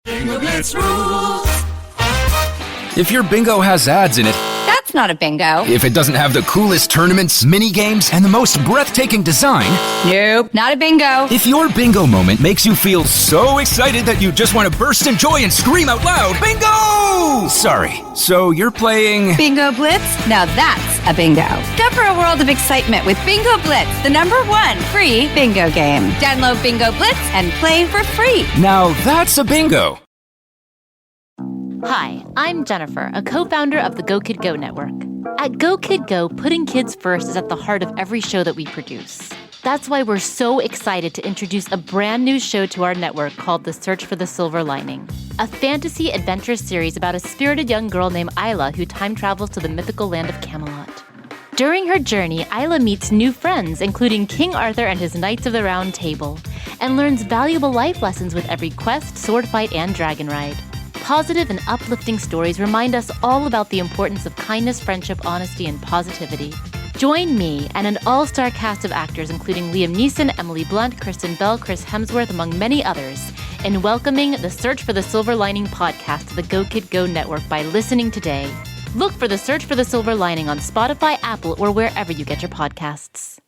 Bingo Blitz rules. If your bingo has ads in it, That's not a bingo. if it doesn't have the coolest tournaments, mini games, and the most breathtaking design, Nope, not a bingo. if your bingo moment makes you feel so excited that you just want to burst in joy and scream out loud, bingo! Sorry, so you're playing... Bingo Blitz? Now that's a bingo. Discover a world of excitement with Bingo Blitz, the #1 free bingo game. Download Bingo Blitz and play for free. Now that's a bingo. Hi, I'm Jennifer, a co-founder of the Go Kid Go network. At Go Kid Go, putting kids first is at the heart of every show that we produce. That's why we're so excited to introduce a brand new show to our network called The Search for the Silver Lining, a fantasy adventure series about a spirited young girl named Isla who time travels to the mythical land of Camelot. During her journey, Isla meets new friends, including King Arthur and his Knights of the Round Table, and learns valuable life lessons with every quest, sword fight, and dragon ride. Positive and uplifting stories remind us all about the importance of kindness, friendship, honesty, and positivity. Join me and an all-star cast of actors including Liam Neeson, Emily Blunt, Kristen Bell, Chris Hemsworth, among many others, in welcoming the Search for the Silver Lining podcast to the Go Kid Go network by listening today. Look for the Search for the Silver Lining on Spotify, Apple, or wherever you get your podcasts.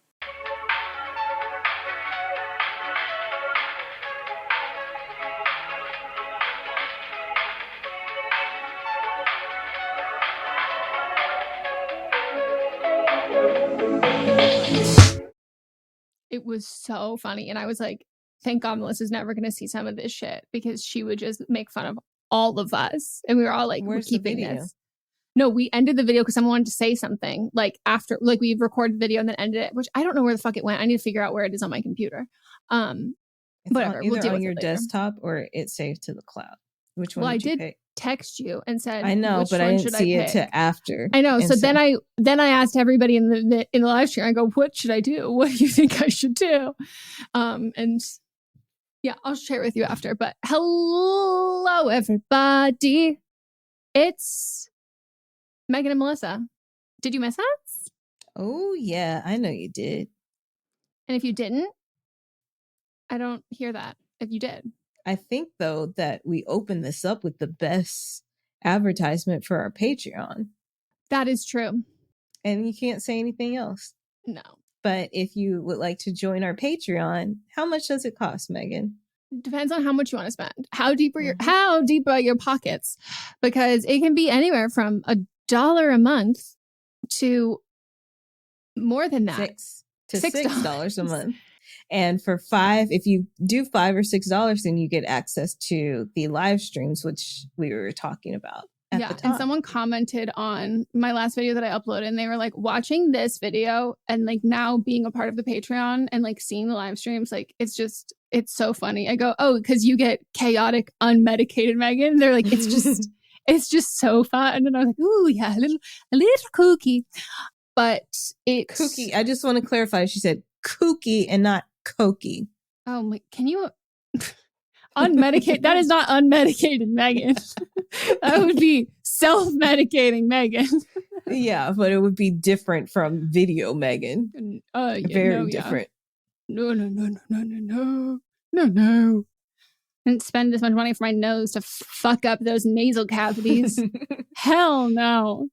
It was so funny. And I was like, thank God Melissa's never going to see some of this shit because she would just make fun of all of us. And we were all like, Where's we're keeping the video? this. No, we ended the video because someone wanted to say something like after, like we recorded the video and then ended it, which I don't know where the fuck it went. I need to figure out where it is on my computer. It's Whatever, either we'll deal on with your it later. desktop or it's saved to the cloud. Which one Well, did I you did pick? text you and said, I know, which but I one didn't should see it pick? till after. I know. And So then I asked everybody in the live stream. I go, "What should I do? What do you think I should do?" And yeah, I'll share it with you after. But hello, everybody! It's Meghan and Melissa. Did you miss us? Oh yeah, I know you did. And if you didn't, I don't hear that. If you did, I think though that we opened this up with the best advertisement for our Patreon, that is true. and you can't say anything else. No, But if you would like to join our Patreon, how much does it cost, Megan? depends on how much you want to spend. How deep are your pockets? Because it can be anywhere from $1 a month to more than that. $6 a month. And for $5, if you do $5 or $6, then you get access to the live streams, which we were talking about at the top. And someone commented on my last video that I uploaded, and they were like, watching this video and like now being a part of the Patreon and like seeing the live streams, like it's so funny. I go, oh, because you get chaotic, unmedicated Megan. They're like, it's just so fun. And I was like, ooh, yeah, a little kooky. But it's Kooky. I just want to clarify. She said kooky and not cokey. Oh my, can you unmedicate? That is not unmedicated Megan. That would be self-medicating Megan. Yeah, but it would be different from video Megan. Very different. No. I didn't spend this much money for my nose to fuck up those nasal cavities. Hell no.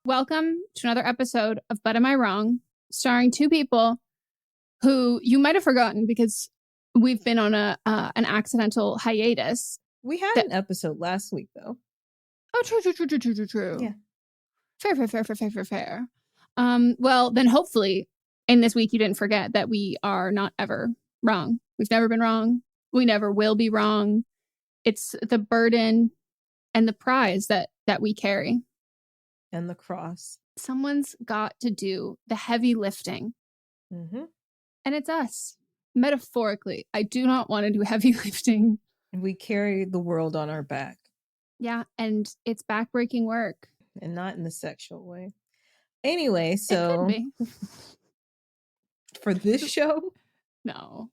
Welcome to another episode of But Am I Wrong? Starring two people who you might have forgotten because we've been on an accidental hiatus. We had an episode last week, though. Oh, true. Yeah. Fair. Well, then hopefully in this week you didn't forget that we are not ever wrong. We've never been wrong. We never will be wrong. It's the burden and the prize that we carry. And the cross. Someone's got to do the heavy lifting. Mm-hmm. And it's us. Metaphorically, I do not want to do heavy lifting. We carry the world on our back. Yeah, and it's backbreaking work. And not in the sexual way. Anyway, so for this show? No.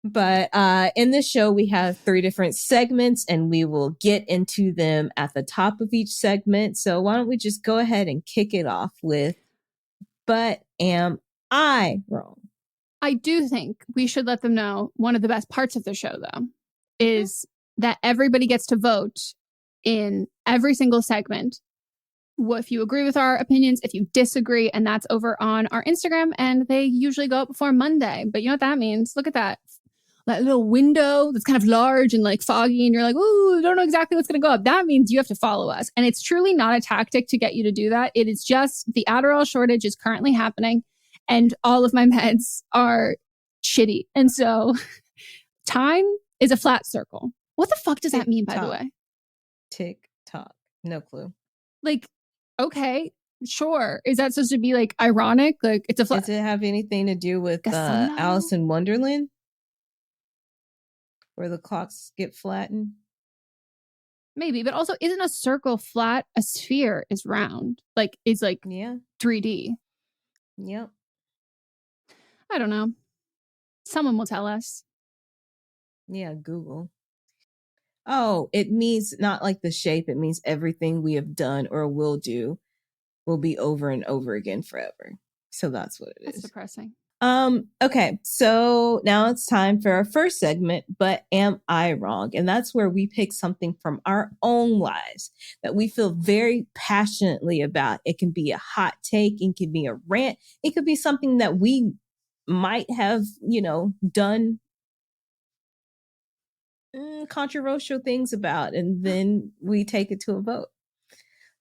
But in this show, we have 3 different segments, and we will get into them at the top of each segment. So why don't we just go ahead and kick it off with, But Am I Wrong? I do think we should let them know one of the best parts of the show, though, is that everybody gets to vote in every single segment. If you agree with our opinions, if you disagree, and that's over on our Instagram, and they usually go up before Monday. But you know what that means? Look at that little window that's kind of large and like foggy, and you're like, ooh, I don't know exactly what's going to go up. That means you have to follow us. And it's truly not a tactic to get you to do that. It is just the Adderall shortage is currently happening, and all of my meds are shitty. And so time is a flat circle. What the fuck does that mean, by the way? Tick tock. No clue. Like, okay, sure. Is that supposed to be like ironic? Like, it's a flat. Does it have anything to do with Alice in Wonderland? Where the clocks get flattened? Maybe, but also, isn't a circle flat? A sphere is round. Like, it's like 3D. Yep. I don't know. Someone will tell us. Yeah, Google. Oh, it means not like the shape. It means everything we have done or will do will be over and over again forever. So that's what it is. That's depressing. Okay, so now it's time for our first segment, But Am I Wrong? And that's where we pick something from our own lives that we feel very passionately about. It can be a hot take, it can be a rant, it could be something that we might have, done controversial things about, and then we take it to a vote.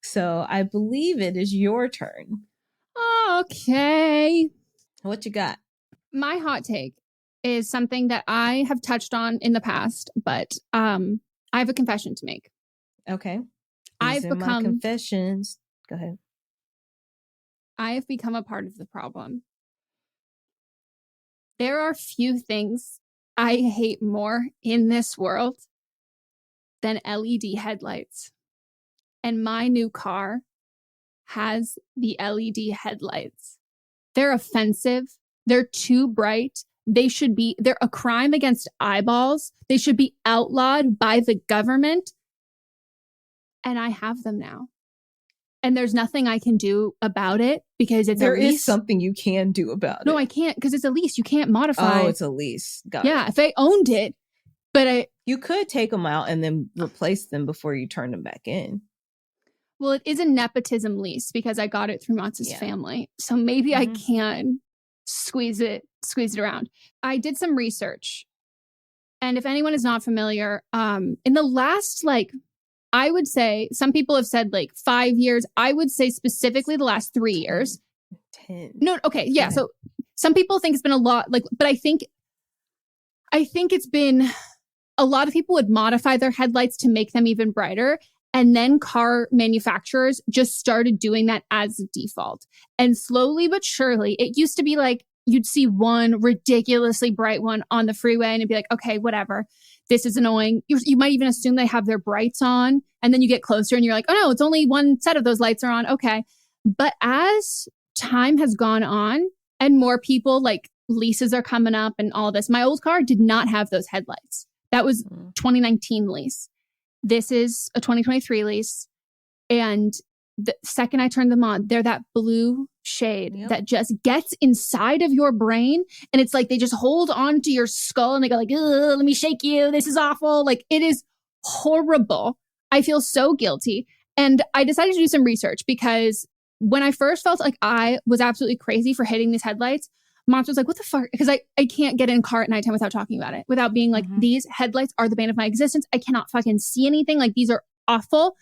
So I believe it is your turn. Okay. What you got? My hot take is something that I have touched on in the past, but I have a confession to make. Okay. I've become my confessions. Go ahead. I have become a part of the problem. There are few things I hate more in this world than LED headlights. And my new car has the LED headlights. They're offensive. They're too bright. They're a crime against eyeballs. They should be outlawed by the government. And I have them now. And there's nothing I can do about it because it's a lease. There is something you can do about it. No, I can't because it's a lease. You can't modify. Oh, it's a lease. Got it. Yeah, if I owned it, but you could take them out and then replace them before you turn them back in. Well, it is a nepotism lease because I got it through Matz's family. So maybe I can squeeze it around. I did some research. And if anyone is not familiar, in the last, I would say, some people have said 5 years. I would say specifically the last 3 years. 10. No, okay. Yeah. So some people think it's been a lot, but I think it's been a lot of people would modify their headlights to make them even brighter. And then car manufacturers just started doing that as a default. And slowly but surely, it used to be you'd see one ridiculously bright one on the freeway and it'd be like, okay, whatever. This is annoying. You might even assume they have their brights on. And then you get closer and you're like, oh no, it's only one set of those lights are on. Okay. But as time has gone on and more people leases are coming up and all this, my old car did not have those headlights. That was 2019 lease. This is a 2023 lease. And the second I turned them on, they're that blue shade that just gets inside of your brain. And it's like they just hold on to your skull and they go let me shake you. This is awful. It is horrible. I feel so guilty. And I decided to do some research because when I first felt like I was absolutely crazy for hitting these headlights, Monster was like, what the fuck? Because I can't get in a car at nighttime without talking about it, without being these headlights are the bane of my existence. I cannot fucking see anything. These are awful.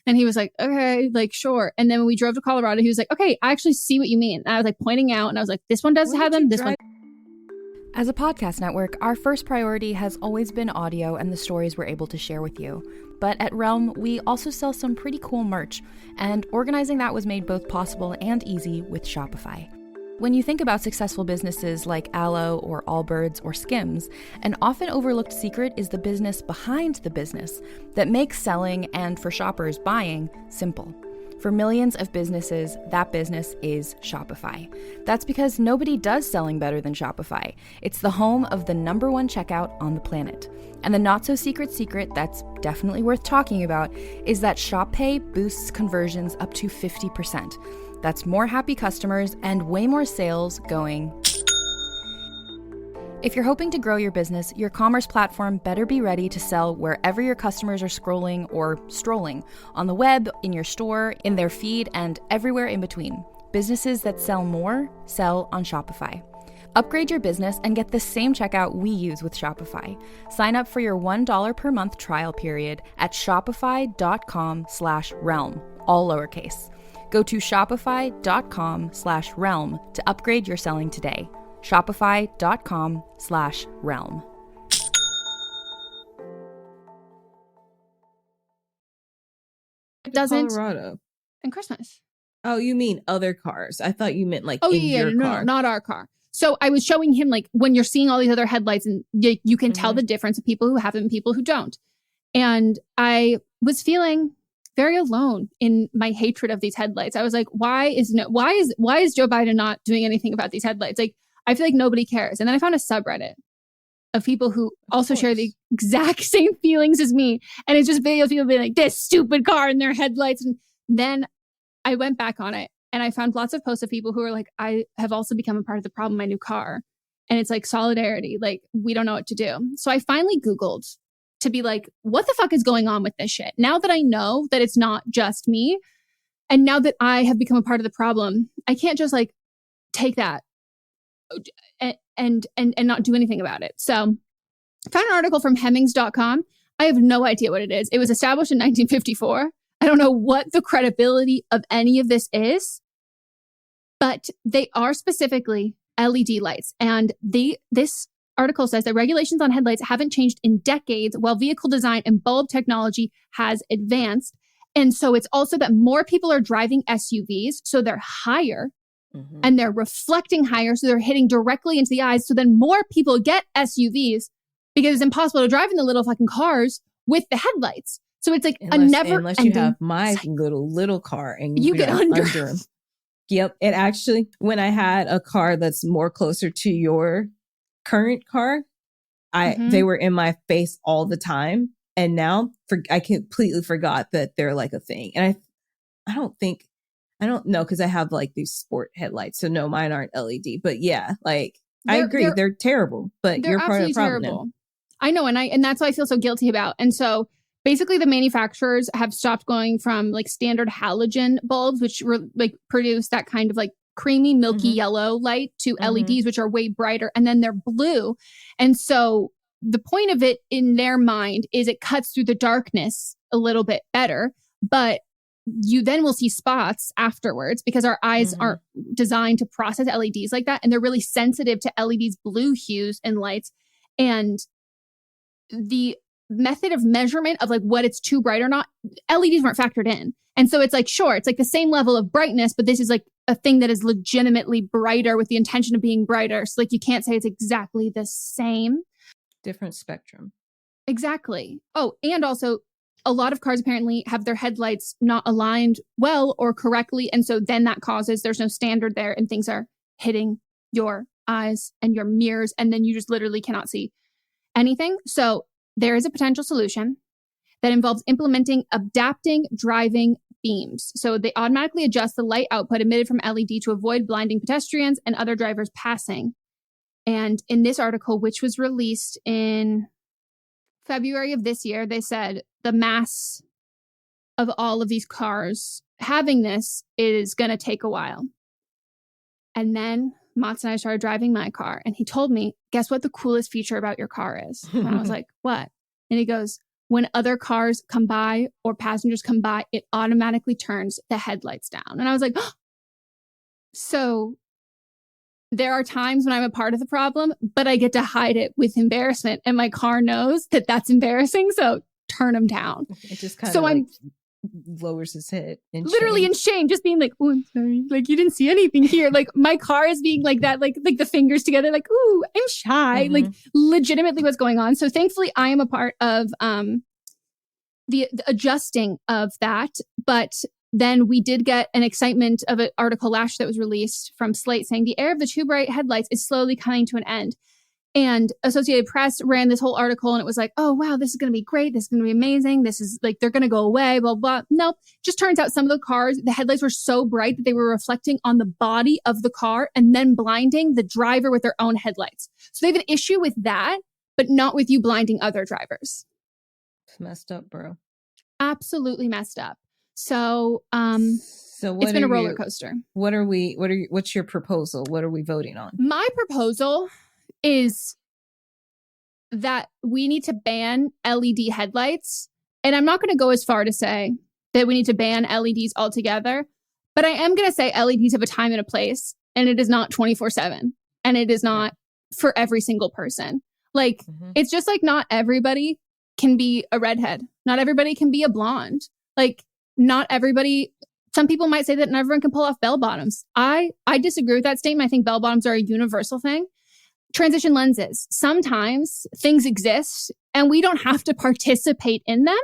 And he was like, okay, sure. And then when we drove to Colorado, he was like, okay, I actually see what you mean. And I was pointing out and I was like, this one does have them. This one. As a podcast network, our first priority has always been audio and the stories we're able to share with you. But at Realm, we also sell some pretty cool merch, and organizing that was made both possible and easy with Shopify. When you think about successful businesses like Aloe or Allbirds or Skims, an often overlooked secret is the business behind the business that makes selling and, for shoppers, buying simple. For millions of businesses, that business is Shopify. That's because nobody does selling better than Shopify. It's the home of the #1 checkout on the planet. And the not-so-secret secret that's definitely worth talking about is that Shop Pay boosts conversions up to 50%. That's more happy customers and way more sales going If you're hoping to grow your business, your commerce platform better be ready to sell wherever your customers are scrolling or strolling, on the web, in your store, in their feed, and everywhere in between. Businesses that sell more sell on Shopify. Upgrade your business and get the same checkout we use with Shopify. Sign up for your $1 per month trial period at shopify.com/realm, all lowercase. Go to shopify.com/realm to upgrade your selling today. Shopify.com/realm. It doesn't. Colorado. And Christmas. Oh, you mean other cars? I thought you meant like Oh, in yeah, your no, car. not our car. So I was showing him like when you're seeing all these other headlights and you can tell the difference of people who have it and people who don't. And I was feeling very alone in my hatred of these headlights. I was like, why is Joe Biden not doing anything about these headlights? Like, I feel like nobody cares. And then I found a subreddit of people who also share the exact same feelings as me. And it's just videos of people being like, this stupid car and their headlights. And then I went back on it and I found lots of posts of people who are like, I have also become a part of the problem in my new car. And it's like solidarity. Like, we don't know what to do. So I finally Googled to be like, what the fuck is going on with this shit? Now that I know that it's not just me, and now that I have become a part of the problem, I can't just like take that and not do anything about it. So I found an article from Hemmings.com. I have no idea what it is. It was established in 1954. I don't know what the credibility of any of this is, but they are specifically LED lights. And this article says that regulations on headlights haven't changed in decades while vehicle design and bulb technology has advanced. And so it's also that more people are driving SUVs, so they're higher and they're reflecting higher, so they're hitting directly into the eyes. So then more people get SUVs because it's impossible to drive in the little fucking cars with the headlights. So it's like unless you have my little car and you get under them. Yep. It actually, when I had a car that's more closer to your current car, they were in my face all the time. And now I completely forgot that they're like a thing. And I don't know, because I have like these sport headlights. So no, mine aren't LED. But yeah, like I agree, they're terrible, but you're part of the problem now. I know, and that's what I feel so guilty about. And so basically the manufacturers have stopped going from like standard halogen bulbs, which were like produce that kind of like creamy, milky yellow light, to LEDs, which are way brighter, and then they're blue. And so the point of it in their mind is it cuts through the darkness a little bit better, but you then will see spots afterwards because our eyes aren't designed to process LEDs like that. And they're really sensitive to LEDs blue hues and lights. And the method of measurement of like what it's too bright or not, LEDs weren't factored in. And so it's like, sure, it's like the same level of brightness, but this is like a thing that is legitimately brighter with the intention of being brighter. So like you can't say it's exactly the same. Different spectrum. Exactly. Oh, and also a lot of cars apparently have their headlights not aligned well or correctly. And so then that causes there's no standard there and things are hitting your eyes and your mirrors. And then you just literally cannot see anything. So there is a potential solution that involves implementing adapting driving beams. So they automatically adjust the light output emitted from LED to avoid blinding pedestrians and other drivers passing. And in this article, which was released in February of this year, they said the mass of all of these cars having this is going to take a while. And then Mats and I started driving my car, and he told me, guess what the coolest feature about your car is? And I was like, what? And he goes, when other cars come by or passengers come by, it automatically turns the headlights down. And I was like, oh. So there are times when I'm a part of the problem, but I get to hide it with embarrassment. And my car knows that that's embarrassing. So turn them down. It just kind of like lowers his head. Literally in shame, just being like, oh, I'm sorry. Like, you didn't see anything here. Like, my car is being like that, like the fingers together, like, ooh, I'm shy. Like, legitimately what's going on. So thankfully, I am a part of the adjusting of that. But then we did get an excitement of an article last that was released from Slate saying the era of the too bright headlights is slowly coming to an end. And Associated Press ran this whole article and it was like, oh, wow, this is going to be great. This is going to be amazing. This is like, they're going to go away, blah, blah. Nope. Just turns out some of the cars, the headlights were so bright that they were reflecting on the body of the car and then blinding the driver with their own headlights. So they have an issue with that, but not with you blinding other drivers. It's messed up, bro. Absolutely messed up. So it's been a roller coaster. What's your proposal? What are we voting on? My proposal is that we need to ban LED headlights. And I'm not going to go as far to say that we need to ban LEDs altogether, but I am going to say LEDs have a time and a place, and it is not 24/7, and it is not for every single person. Like, it's just like not everybody can be a redhead. Not everybody can be a blonde. Like, not everybody, some people might say that not everyone can pull off bell bottoms. I disagree with that statement. I think bell bottoms are a universal thing. Transition lenses. Sometimes things exist and we don't have to participate in them.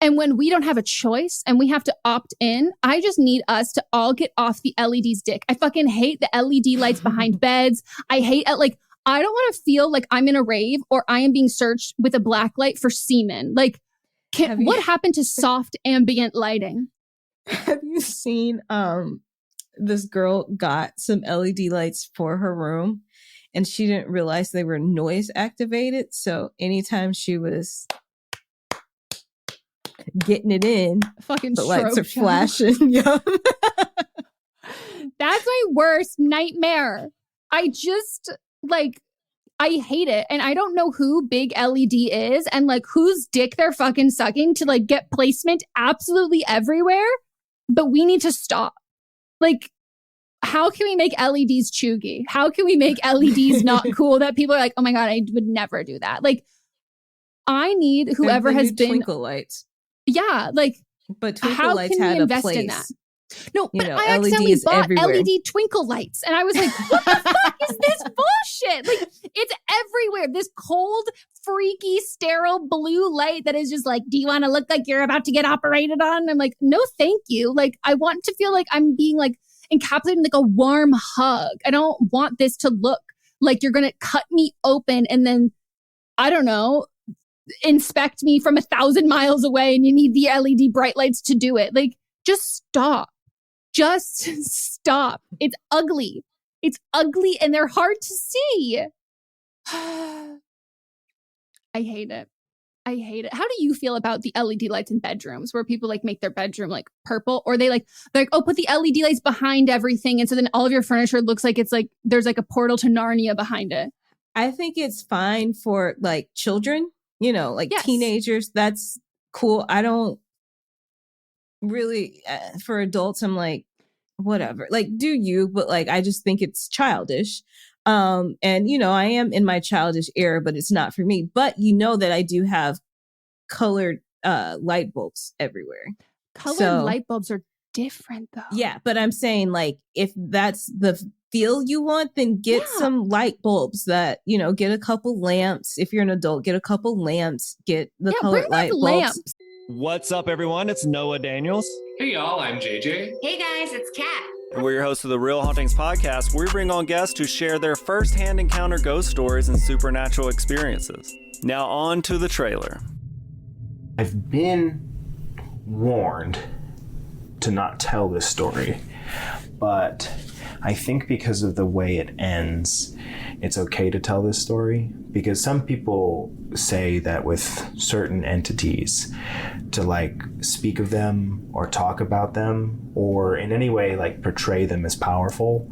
And when we don't have a choice and we have to opt in, I just need us to all get off the LED's dick. I fucking hate the LED lights behind beds. I hate it. Like, I don't want to feel like I'm in a rave or I am being searched with a black light for semen. Like, what happened to soft ambient lighting? Have you seen this girl got some LED lights for her room and she didn't realize they were noise activated. So anytime she was getting it in, fucking the lights are flashing. Yeah. That's my worst nightmare. I just I hate it. And I don't know who Big LED is and like whose dick they're fucking sucking to like get placement absolutely everywhere. But we need to stop. Like, how can we make LEDs chuggy? How can we make LEDs not cool that people are like, oh my God, I would never do that. Like, I need whoever has been twinkle lights. Yeah, like, but twinkle how lights can we had invest a place. in that? No, but know, I accidentally LEDs bought everywhere. LED twinkle lights. And I was like, what the fuck is this bullshit? Like, it's everywhere. This cold, freaky, sterile blue light that is just like, do you want to look like you're about to get operated on? And I'm like, no, thank you. Like, I want to feel like I'm being like encapsulated in like a warm hug. I don't want this to look like you're going to cut me open and then, I don't know, inspect me from 1,000 miles away and you need the LED bright lights to do it. Like, just stop. Just stop. It's ugly. It's ugly and they're hard to see. I hate it. I hate it. How do you feel about the LED lights in bedrooms where people like make their bedroom like purple or they're like, oh, put the LED lights behind everything. And so then all of your furniture looks like it's like there's like a portal to Narnia behind it. I think it's fine for like children, you know, like teenagers. That's cool. I don't really, for adults, I'm like, whatever, like, do you, but like, I just think it's childish. And, you know, I am in my childish era, but it's not for me. But you know that I do have colored light bulbs everywhere. Colored light bulbs are different though. Yeah, but I'm saying like, if that's the feel you want, then get some light bulbs that, you know, get a couple lamps. If you're an adult, get a couple lamps, get the colored light bulbs. Lamps. What's up, everyone? It's Noah Daniels. Hey, y'all, I'm JJ. Hey, guys, it's Kat. And we're your hosts of the Real Hauntings podcast, where we bring on guests who share their first-hand encounter ghost stories and supernatural experiences. Now on to the trailer. I've been warned to not tell this story, but I think because of the way it ends, it's okay to tell this story, because some people say that with certain entities, to like speak of them or talk about them or in any way like portray them as powerful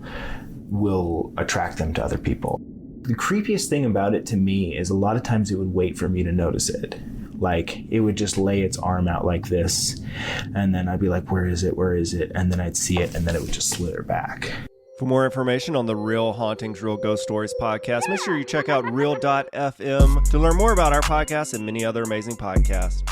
will attract them to other people. The creepiest thing about it to me is a lot of times it would wait for me to notice it. Like, it would just lay its arm out like this, and then I'd be like, where is it? Where is it? And then I'd see it, and then it would just slither back. For more information on the Real Hauntings, Real Ghost Stories podcast, make sure you check out real.fm to learn more about our podcast and many other amazing podcasts.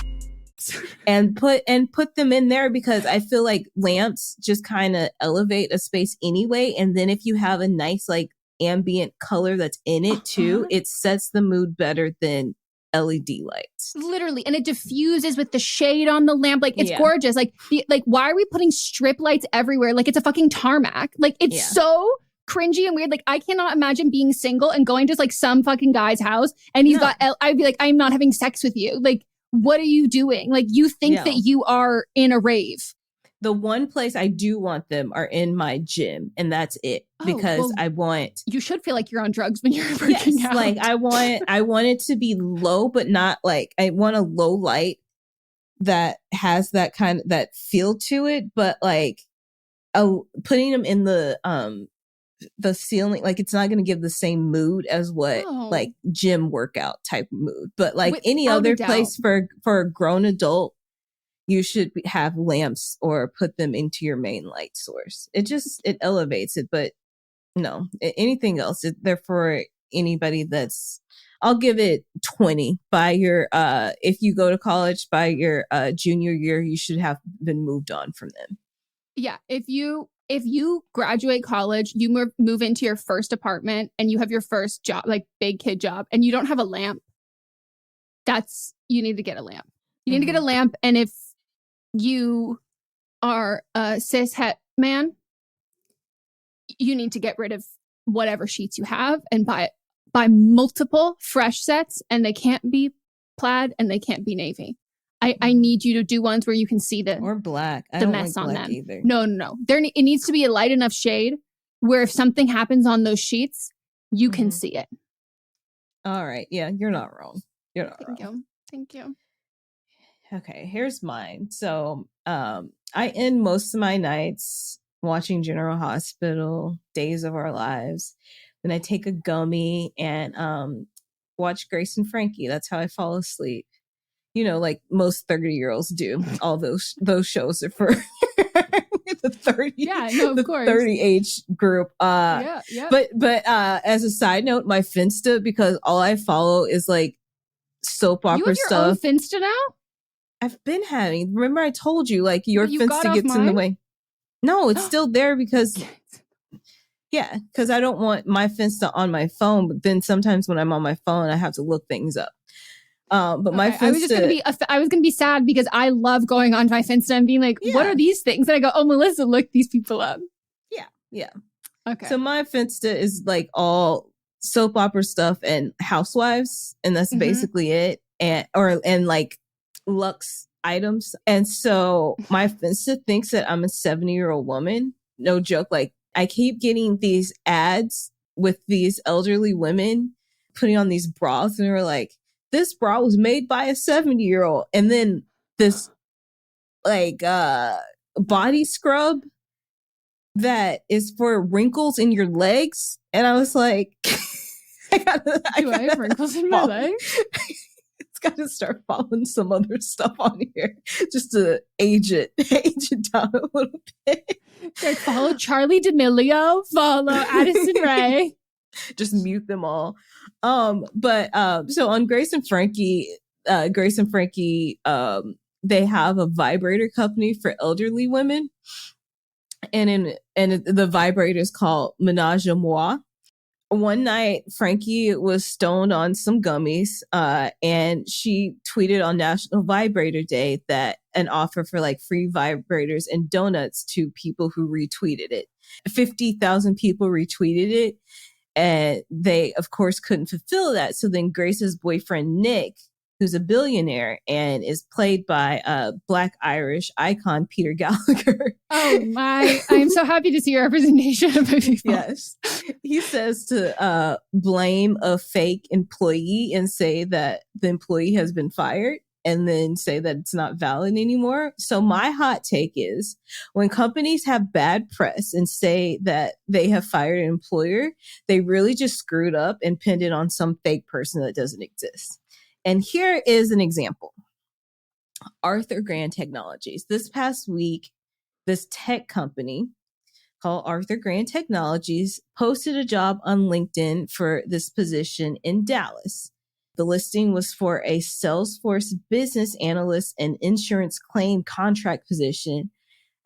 And put them in there, because I feel like lamps just kind of elevate a space anyway. And then if you have a nice like ambient color that's in it too, it sets the mood better than LED lights. Literally. And it diffuses with the shade on the lamp. Like, it's gorgeous. Like, why are we putting strip lights everywhere? Like, it's a fucking tarmac. Like, it's so cringy and weird. Like, I cannot imagine being single and going to like some fucking guy's house and he's got, I'd be like, I'm not having sex with you. Like, what are you doing? Like, you think that you are in a rave. The one place I do want them are in my gym, and that's it. Because I want... You should feel like you're on drugs when you're working out. Like I want it to be low, but not like... I want a low light that has that kind of... that feel to it, but like putting them in the ceiling, like it's not going to give the same mood as what like gym workout type mood. But like any other place for a grown adult, you should have lamps or put them into your main light source. It elevates it, but no, anything else, they're for anybody that's... I'll give it 20 by your, if you go to college by your junior year, you should have been moved on from them. Yeah. If you graduate college, you move into your first apartment and you have your first job, like big kid job, and you don't have a lamp, you need to get a lamp. You need to get a lamp. And if you are a cis het man, you need to get rid of whatever sheets you have and buy multiple fresh sets, and they can't be plaid and they can't be navy. I need you to do ones where you can see or black. I the don't mess like on black them. either. No. It needs to be a light enough shade where if something happens on those sheets, you can see it. All right. Yeah, you're not wrong. You're not wrong. Thank you. Okay, here's mine. So I end most of my nights watching General Hospital, Days of Our Lives. Then I take a gummy and watch Grace and Frankie. That's how I fall asleep. You know, like most 30-year-olds do. All those shows are for the 30. Yeah, no, of course. 30 age group. Yeah. But as a side note, my Finsta, because all I follow is like soap opera you have stuff. Your own Finsta now? I've been having. Remember, I told you like your Finsta gets mine? in the way. No, it's still there because. Yeah, because I don't want my Finsta on my phone. But then sometimes when I'm on my phone, I have to look things up. But my Finsta, I was gonna be sad because I love going onto my Finsta and being like, what are these things? And I go, oh, Melissa, look these people up. Yeah. Okay. So my Finsta is like all soap opera stuff and housewives, and that's basically it. And like luxe items. And so my Finsta thinks that I'm a 70-year-old woman. No joke. Like I keep getting these ads with these elderly women putting on these bras, and they're like, this bra was made by a 70-year-old. And then this like body scrub that is for wrinkles in your legs. And I was like, I have wrinkles in my legs? It's got to start following some other stuff on here just to age it down a little bit. Like follow Charlie D'Amelio, follow Addison Rae. Just mute them all. So on Grace and Frankie, they have a vibrator company for elderly women. And the vibrator is called Menage a Moi. One night, Frankie was stoned on some gummies, and she tweeted on National Vibrator Day that an offer for like free vibrators and donuts to people who retweeted it. 50,000 people retweeted it, and they, of course, couldn't fulfill that. So then Grace's boyfriend, Nick, who's a billionaire and is played by Black Irish icon Peter Gallagher. Oh my, I'm so happy to see your representation of people. Yes. He says to blame a fake employee and say that the employee has been fired, and then say that it's not valid anymore. So my hot take is when companies have bad press and say that they have fired an employer, they really just screwed up and pinned it on some fake person that doesn't exist. And here is an example. Arthur Grant Technologies. This past week, this tech company called Arthur Grant Technologies posted a job on LinkedIn for this position in Dallas. The listing was for a Salesforce business analyst and insurance claim contract position.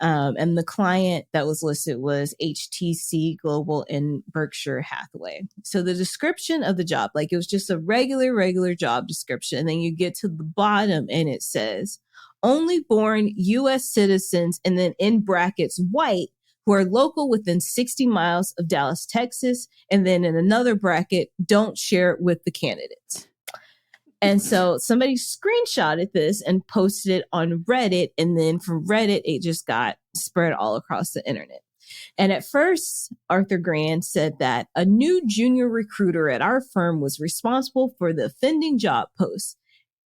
And the client that was listed was HTC Global and Berkshire Hathaway. So the description of the job, like it was just a regular job description. And then you get to the bottom and it says, only born U.S. citizens, and then in brackets, white, who are local within 60 miles of Dallas, Texas. And then in another bracket, don't share it with the candidates. And so somebody screenshotted this and posted it on Reddit. And then from Reddit, it just got spread all across the internet. And at first, Arthur Grant said that a new junior recruiter at our firm was responsible for the offending job post.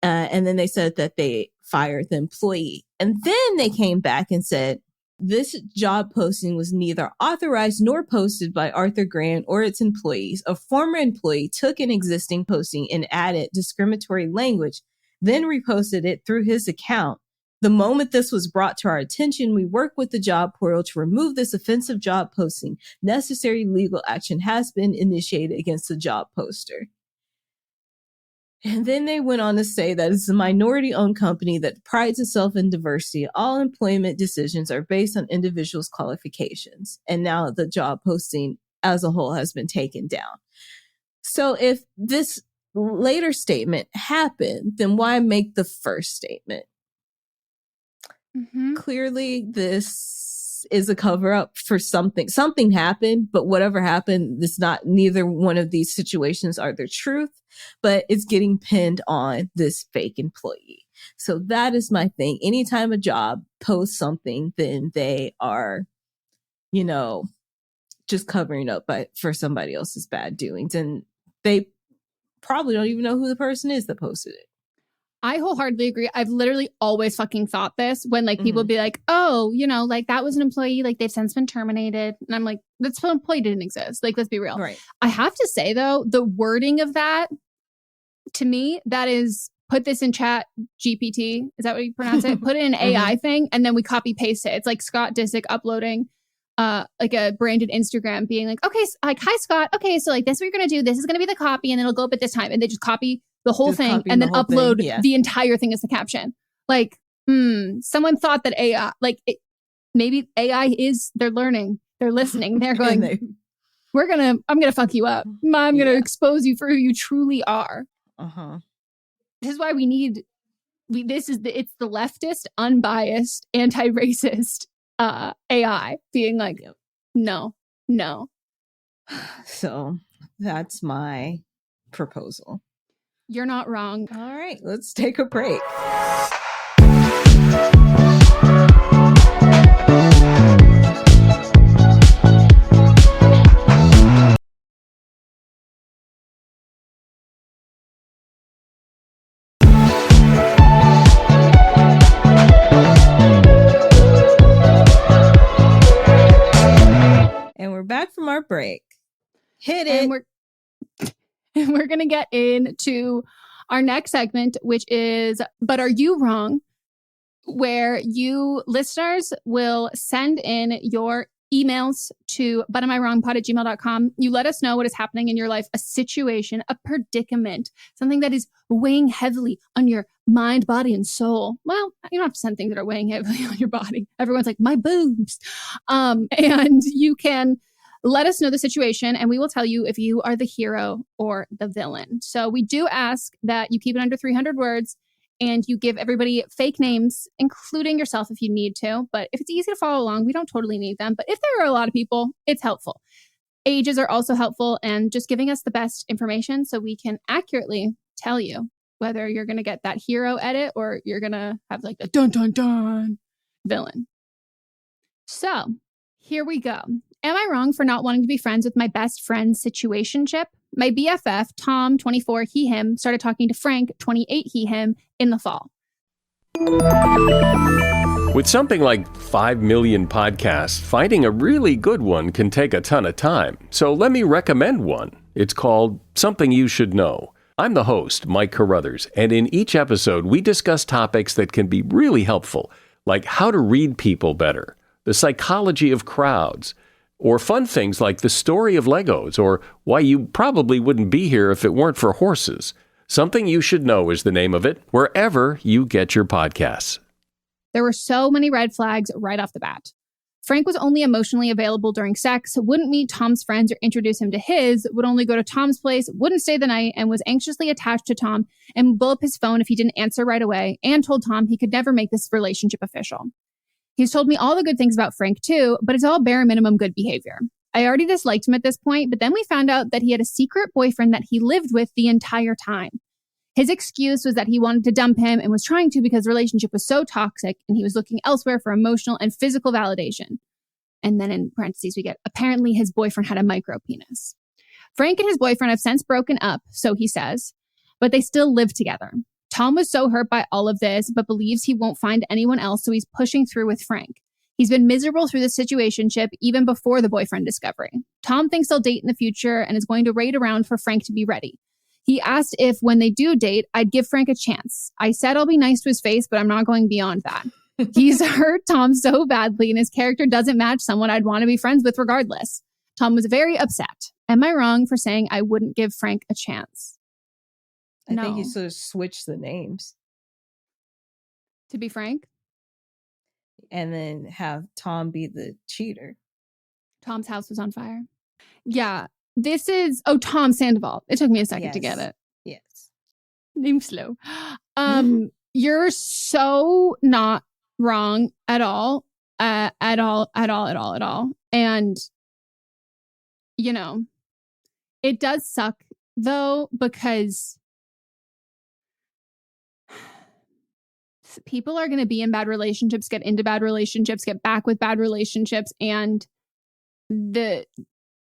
And then they said that they fired the employee. And then they came back and said, this job posting was neither authorized nor posted by Arthur Grant or its employees. A former employee took an existing posting and added discriminatory language, then reposted it through his account. The moment this was brought to our attention, we worked with the job portal to remove this offensive job posting. Necessary legal action has been initiated against the job poster. And then they went on to say that it's a minority-owned company that prides itself in diversity. All employment decisions are based on individuals' qualifications. And now the job posting as a whole has been taken down. So if this later statement happened, then why make the first statement? Mm-hmm. Clearly, this is a cover up for something. Something happened, but whatever happened, neither one of these situations are the truth, but it's getting pinned on this fake employee. So that is my thing. Anytime a job posts something, then they are, just covering up for somebody else's bad doings. And they probably don't even know who the person is that posted it. I wholeheartedly agree. I've literally always fucking thought this when people be like, oh, that was an employee, they've since been terminated. And I'm like, that employee didn't exist. Let's be real. Right. I have to say though, the wording of that, to me, that is put this in chat GPT. Is that what you pronounce it? Put it in an AI thing. And then we copy paste it. It's like Scott Disick uploading a branded Instagram being like, okay, hi Scott. Okay. So this is what you're going to do. This is going to be the copy and then it'll go up at this time. And they just copy the whole thing and then upload the entire thing as the caption. Someone thought that AI, maybe AI they're learning, they're listening, they're going, I'm going to fuck you up. I'm going to expose you for who you truly are. This is why it's the leftist, unbiased, anti-racist AI being like, no. So that's my proposal. You're not wrong. All right, let's take a break. And we're back from our break. Hit it. And we're going to get into our next segment, which is, But Are You Wrong? Where you listeners will send in your emails to butamiwrongpod@gmail.com. You let us know what is happening in your life, a situation, a predicament, something that is weighing heavily on your mind, body, and soul. Well, you don't have to send things that are weighing heavily on your body. Everyone's like, my boobs. And you can let us know the situation and we will tell you if you are the hero or the villain. So we do ask that you keep it under 300 words and you give everybody fake names, including yourself if you need to. But if it's easy to follow along, we don't totally need them. But if there are a lot of people, it's helpful. Ages are also helpful and just giving us the best information so we can accurately tell you whether you're going to get that hero edit or you're going to have the dun dun dun villain. So here we go. Am I wrong for not wanting to be friends with my best friend's situationship? My BFF, Tom, 24, he, him, started talking to Frank, 28, he, him, in the fall. With something like 5 million podcasts, finding a really good one can take a ton of time. So let me recommend one. It's called Something You Should Know. I'm the host, Mike Carruthers, and in each episode, we discuss topics that can be really helpful, like how to read people better, the psychology of crowds, or fun things like the story of Legos, or why you probably wouldn't be here if it weren't for horses. Something You Should Know is the name of it, wherever you get your podcasts. There were so many red flags right off the bat. Frank was only emotionally available during sex, wouldn't meet Tom's friends or introduce him to his, would only go to Tom's place, wouldn't stay the night, and was anxiously attached to Tom and blew up his phone if he didn't answer right away, and told Tom he could never make this relationship official. He's told me all the good things about Frank too, but it's all bare minimum good behavior. I already disliked him at this point, but then we found out that he had a secret boyfriend that he lived with the entire time. His excuse was that he wanted to dump him and was trying to because the relationship was so toxic and he was looking elsewhere for emotional and physical validation. And then in parentheses, we get, apparently his boyfriend had a micro penis. Frank and his boyfriend have since broken up, so he says, but they still live together. Tom was so hurt by all of this, but believes he won't find anyone else, so he's pushing through with Frank. He's been miserable through the situationship even before the boyfriend discovery. Tom thinks they'll date in the future and is going to wait around for Frank to be ready. He asked if when they do date, I'd give Frank a chance. I said I'll be nice to his face, but I'm not going beyond that. He's hurt Tom so badly and his character doesn't match someone I'd want to be friends with regardless. Tom was very upset. Am I wrong for saying I wouldn't give Frank a chance? I think you sort of switched the names. To be Frank? And then have Tom be the cheater. Tom's house was on fire. Yeah. This is, Tom Sandoval. It took me a second to get it. Yes. Name slow. You're so not wrong at all. At all. And, you know, it does suck though, because people are going to be in bad relationships, get into bad relationships, get back with bad relationships. And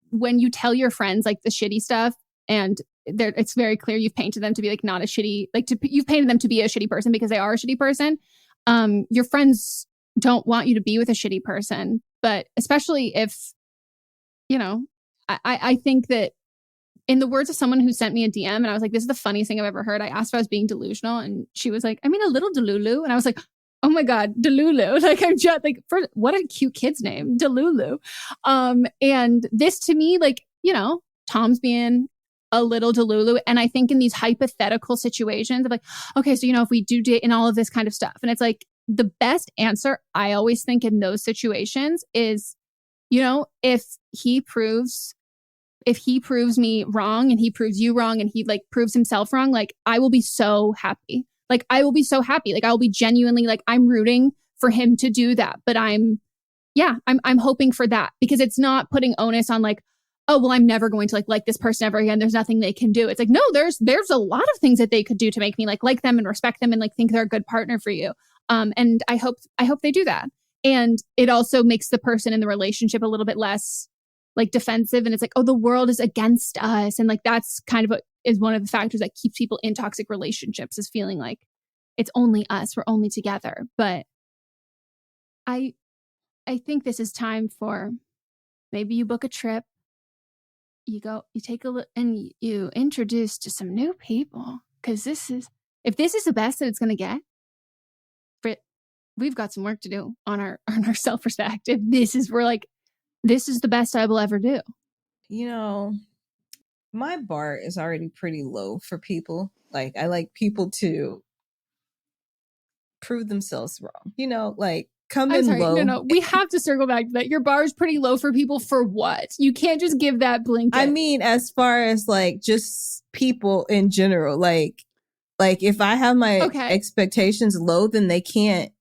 when you tell your friends like the shitty stuff and it's very clear you've painted them to be like not a shitty, you've painted them to be a shitty person because they are a shitty person. Your friends don't want you to be with a shitty person, but especially if, you know, I think that in the words of someone who sent me a DM and I was like, this is the funniest thing I've ever heard. I asked if I was being delusional and she was like, I mean, a little Delulu. And I was like, oh my God, Delulu. Like I'm just like, what a cute kid's name, Delulu. And this to me, like, you know, Tom's being a little Delulu. And I think in these hypothetical situations of like, okay, so, you know, if we do date and all of this kind of stuff. And it's like the best answer I always think in those situations is, you know, if he proves me wrong and he proves you wrong and he like proves himself wrong, like I will be so happy. Like I will be so happy. Like I will be genuinely like I'm rooting for him to do that. But I'm hoping for that because it's not putting onus on like, oh, well, I'm never going to like this person ever again. There's nothing they can do. It's like, no, there's a lot of things that they could do to make me like them and respect them and like think they're a good partner for you. And I hope they do that. And it also makes the person in the relationship a little bit less like defensive. And it's like, oh, the world is against us. And like, that's kind of is one of the factors that keeps people in toxic relationships is feeling like it's only us. We're only together. But I think this is time for maybe you book a trip. You take a look and you introduce to some new people. Cause if this is the best that it's going to get, we've got some work to do on our self-respect. If this is the best I will ever do. You know, my bar is already pretty low for people. Like, I like people to prove themselves wrong. You know, like, come in low. No, we have to circle back to that. Your bar is pretty low for people for what? You can't just give that blanket. I mean, as far as, like, just people in general. Like if I have my expectations low, then they can't,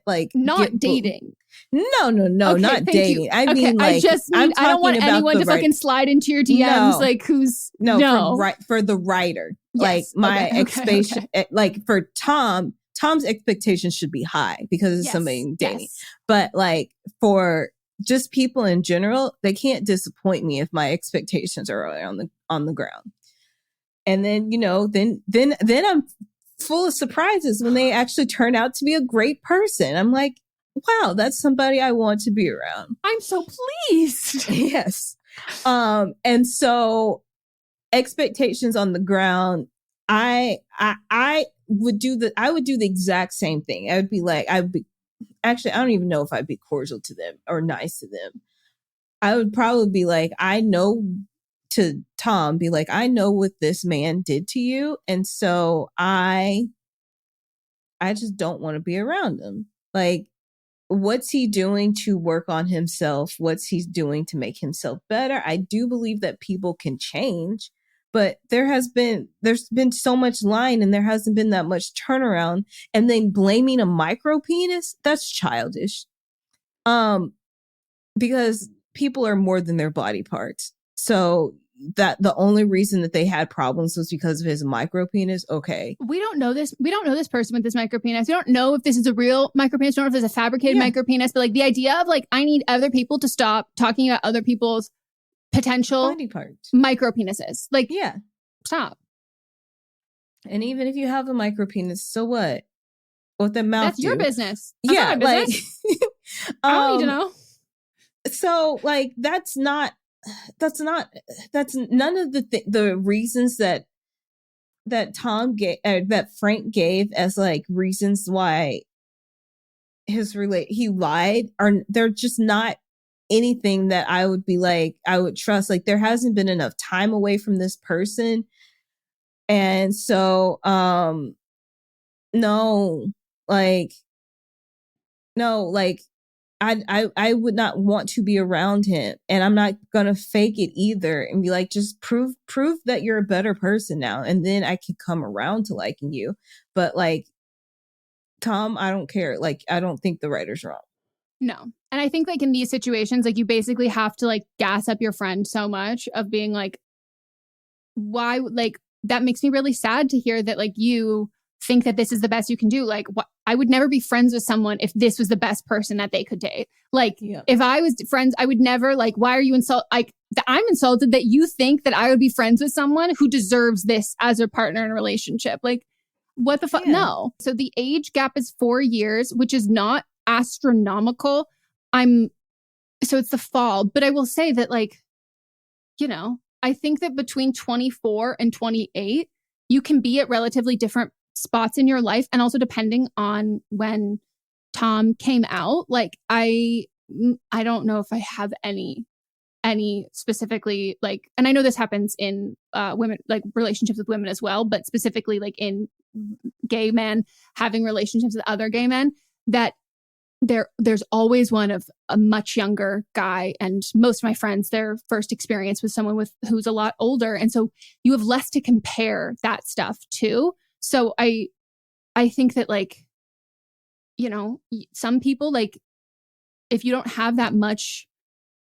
like... Not dating. No, not dating. You. I mean, like, I don't want anyone to fucking slide into your DMs, like, who's... No. For the writer. Yes. Like, my expectation... Like, for Tom's expectations should be high because it's somebody dating. Yes. But, like, for just people in general, they can't disappoint me if my expectations are on the ground. And then, you know, then I'm full of surprises when they actually turn out to be a great person. I'm like, wow, that's somebody I want to be around. I'm so pleased. Yes. And so expectations on the ground, I would do the exact same thing. I don't even know if I'd be cordial to them or nice to them. I would probably be like, I know to Tom, be like, I know what this man did to you. And so I just don't want to be around him. Like, what's he doing to work on himself? What's he doing to make himself better? I do believe that people can change, But there's been so much lying and there hasn't been that much turnaround. And then blaming a micro penis, that's childish. Because people are more than their body parts. So that the only reason that they had problems was because of his micro penis. Okay. We don't know this. We don't know this person with this micro penis. We don't know if this is a real micro penis. We don't know if it's a fabricated micro penis. But like the idea of like, I need other people to stop talking about other people's potential body parts, micro penises. Like, stop. And even if you have a micro penis, so what? What the mouth? That's your business. That's my business. I don't need to know. So like that's none of the reasons that Tom gave, that Frank gave as like reasons why he lied, they're just not anything that I would be like, I would trust. Like there hasn't been enough time away from this person. And so, no, I would not want to be around him, and I'm not gonna fake it either and be like, just prove that you're a better person now, and then I can come around to liking you. But like, Tom, I don't care. Like, I don't think the writer's wrong. No. And I think like in these situations, like you basically have to like gas up your friend so much of being like, why, like, that makes me really sad to hear that like you think that this is the best you can do. Like, what, I would never be friends with someone if this was the best person that they could date. Like, if I was friends, I would never, like, why are you like, I'm insulted that you think that I would be friends with someone who deserves this as a partner in a relationship. Like, what the fuck? No. So the age gap is 4 years, which is not astronomical. So it's the fall. But I will say that, like, you know, I think that between 24 and 28, you can be at relatively different spots in your life. And also depending on when Tom came out, like, I don't know if I have any specifically, like, and I know this happens in women, like relationships with women as well, but specifically like in gay men having relationships with other gay men, that there's always one of a much younger guy. And most of my friends, their first experience was someone who's a lot older. And so you have less to compare that stuff to. So I think that, like, you know, some people, like, if you don't have that much,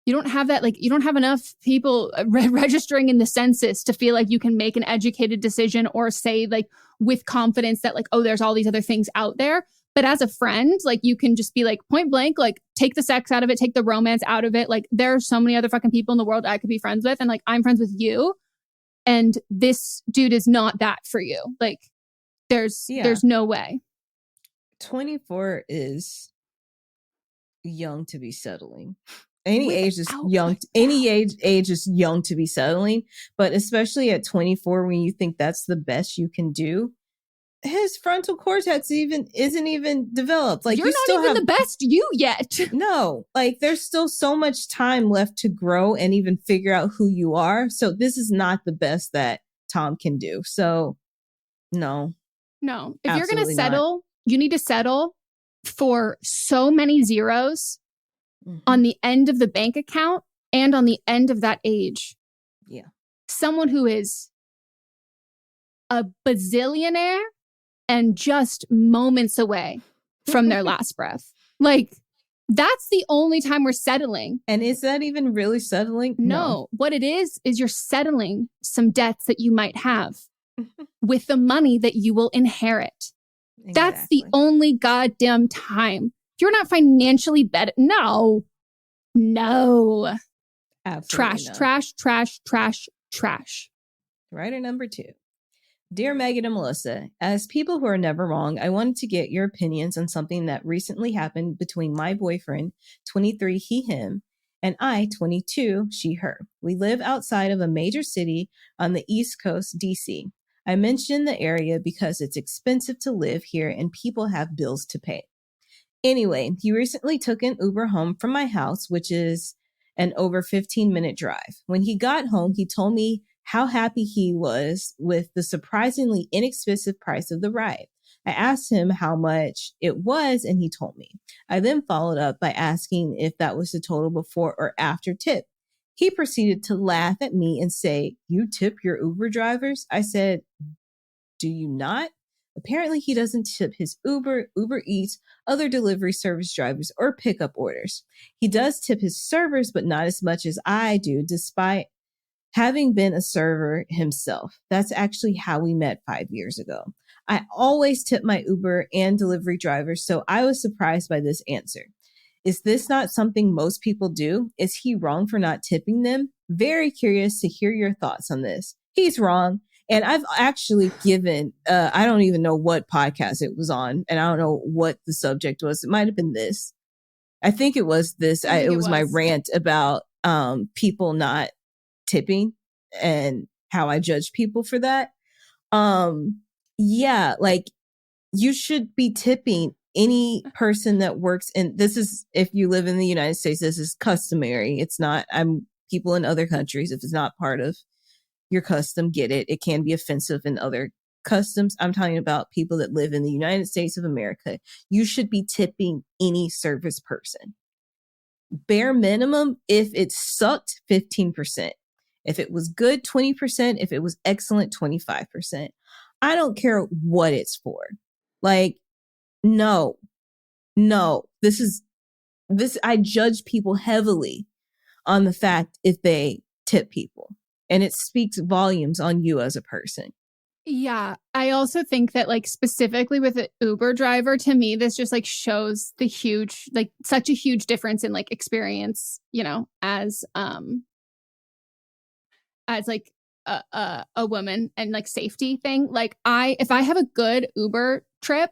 you don't have that, like, you don't have enough people registering in the census to feel like you can make an educated decision or say, like, with confidence that, like, oh, there's all these other things out there. But as a friend, like, you can just be like, point blank, like, take the sex out of it, take the romance out of it. Like, there are so many other fucking people in the world I could be friends with. And, like, I'm friends with you. And this dude is not that for you. Like, there's no way. 24 is young to be settling. Any age is young. Any age is young to be settling. But especially at 24, when you think that's the best you can do, his frontal cortex isn't even developed. Like, you're not even the best you yet. No, like, there's still so much time left to grow and even figure out who you are. So this is not the best that Tom can do. So no. If you're going to settle, you need to settle for so many zeros on the end of the bank account and on the end of that age. Yeah. Someone who is a bazillionaire and just moments away from their last breath. Like, that's the only time we're settling. And is that even really settling? No. What it is you're settling some debts that you might have with the money that you will inherit. Exactly. That's the only goddamn time. If you're not financially better, no. Absolutely Trash. Writer number 2. Dear Meghan and Melissa, as people who are never wrong, I wanted to get your opinions on something that recently happened between my boyfriend, 23, he, him, and I, 22, she, her. We live outside of a major city on the East Coast, DC. I mentioned the area because it's expensive to live here and people have bills to pay. Anyway, he recently took an Uber home from my house, which is an over 15-minute drive. When he got home, he told me how happy he was with the surprisingly inexpensive price of the ride. I asked him how much it was, and he told me. I then followed up by asking if that was the total before or after tip. He proceeded to laugh at me and say, "You tip your Uber drivers?" I said, "Do you not?" Apparently, he doesn't tip his Uber, Uber Eats, other delivery service drivers, or pickup orders. He does tip his servers, but not as much as I do, despite having been a server himself. That's actually how we met 5 years ago. I always tip my Uber and delivery drivers, so I was surprised by this answer. Is this not something most people do? Is he wrong for not tipping them? Very curious to hear your thoughts on this. He's wrong. And I've actually given, I don't even know what podcast it was on, and I don't know what the subject was. It might have been this. I think it was this. It was my rant about people not tipping and how I judge people for that. Yeah, like you should be tipping any person that works in, this is, if you live in the United States, this is customary. It's not, people in other countries, if it's not part of your custom, get it. It can be offensive in other customs. I'm talking about people that live in the United States of America. You should be tipping any service person. Bare minimum, if it sucked, 15%. If it was good, 20%. If it was excellent, 25%. I don't care what it's for. Like, no, this, I judge people heavily on the fact if they tip people, and it speaks volumes on you as a person. Yeah. I also think that, like, specifically with an Uber driver, to me, this just like shows the huge, like, such a huge difference in like experience, you know, as like a woman, and like safety thing. Like, if I have a good Uber trip,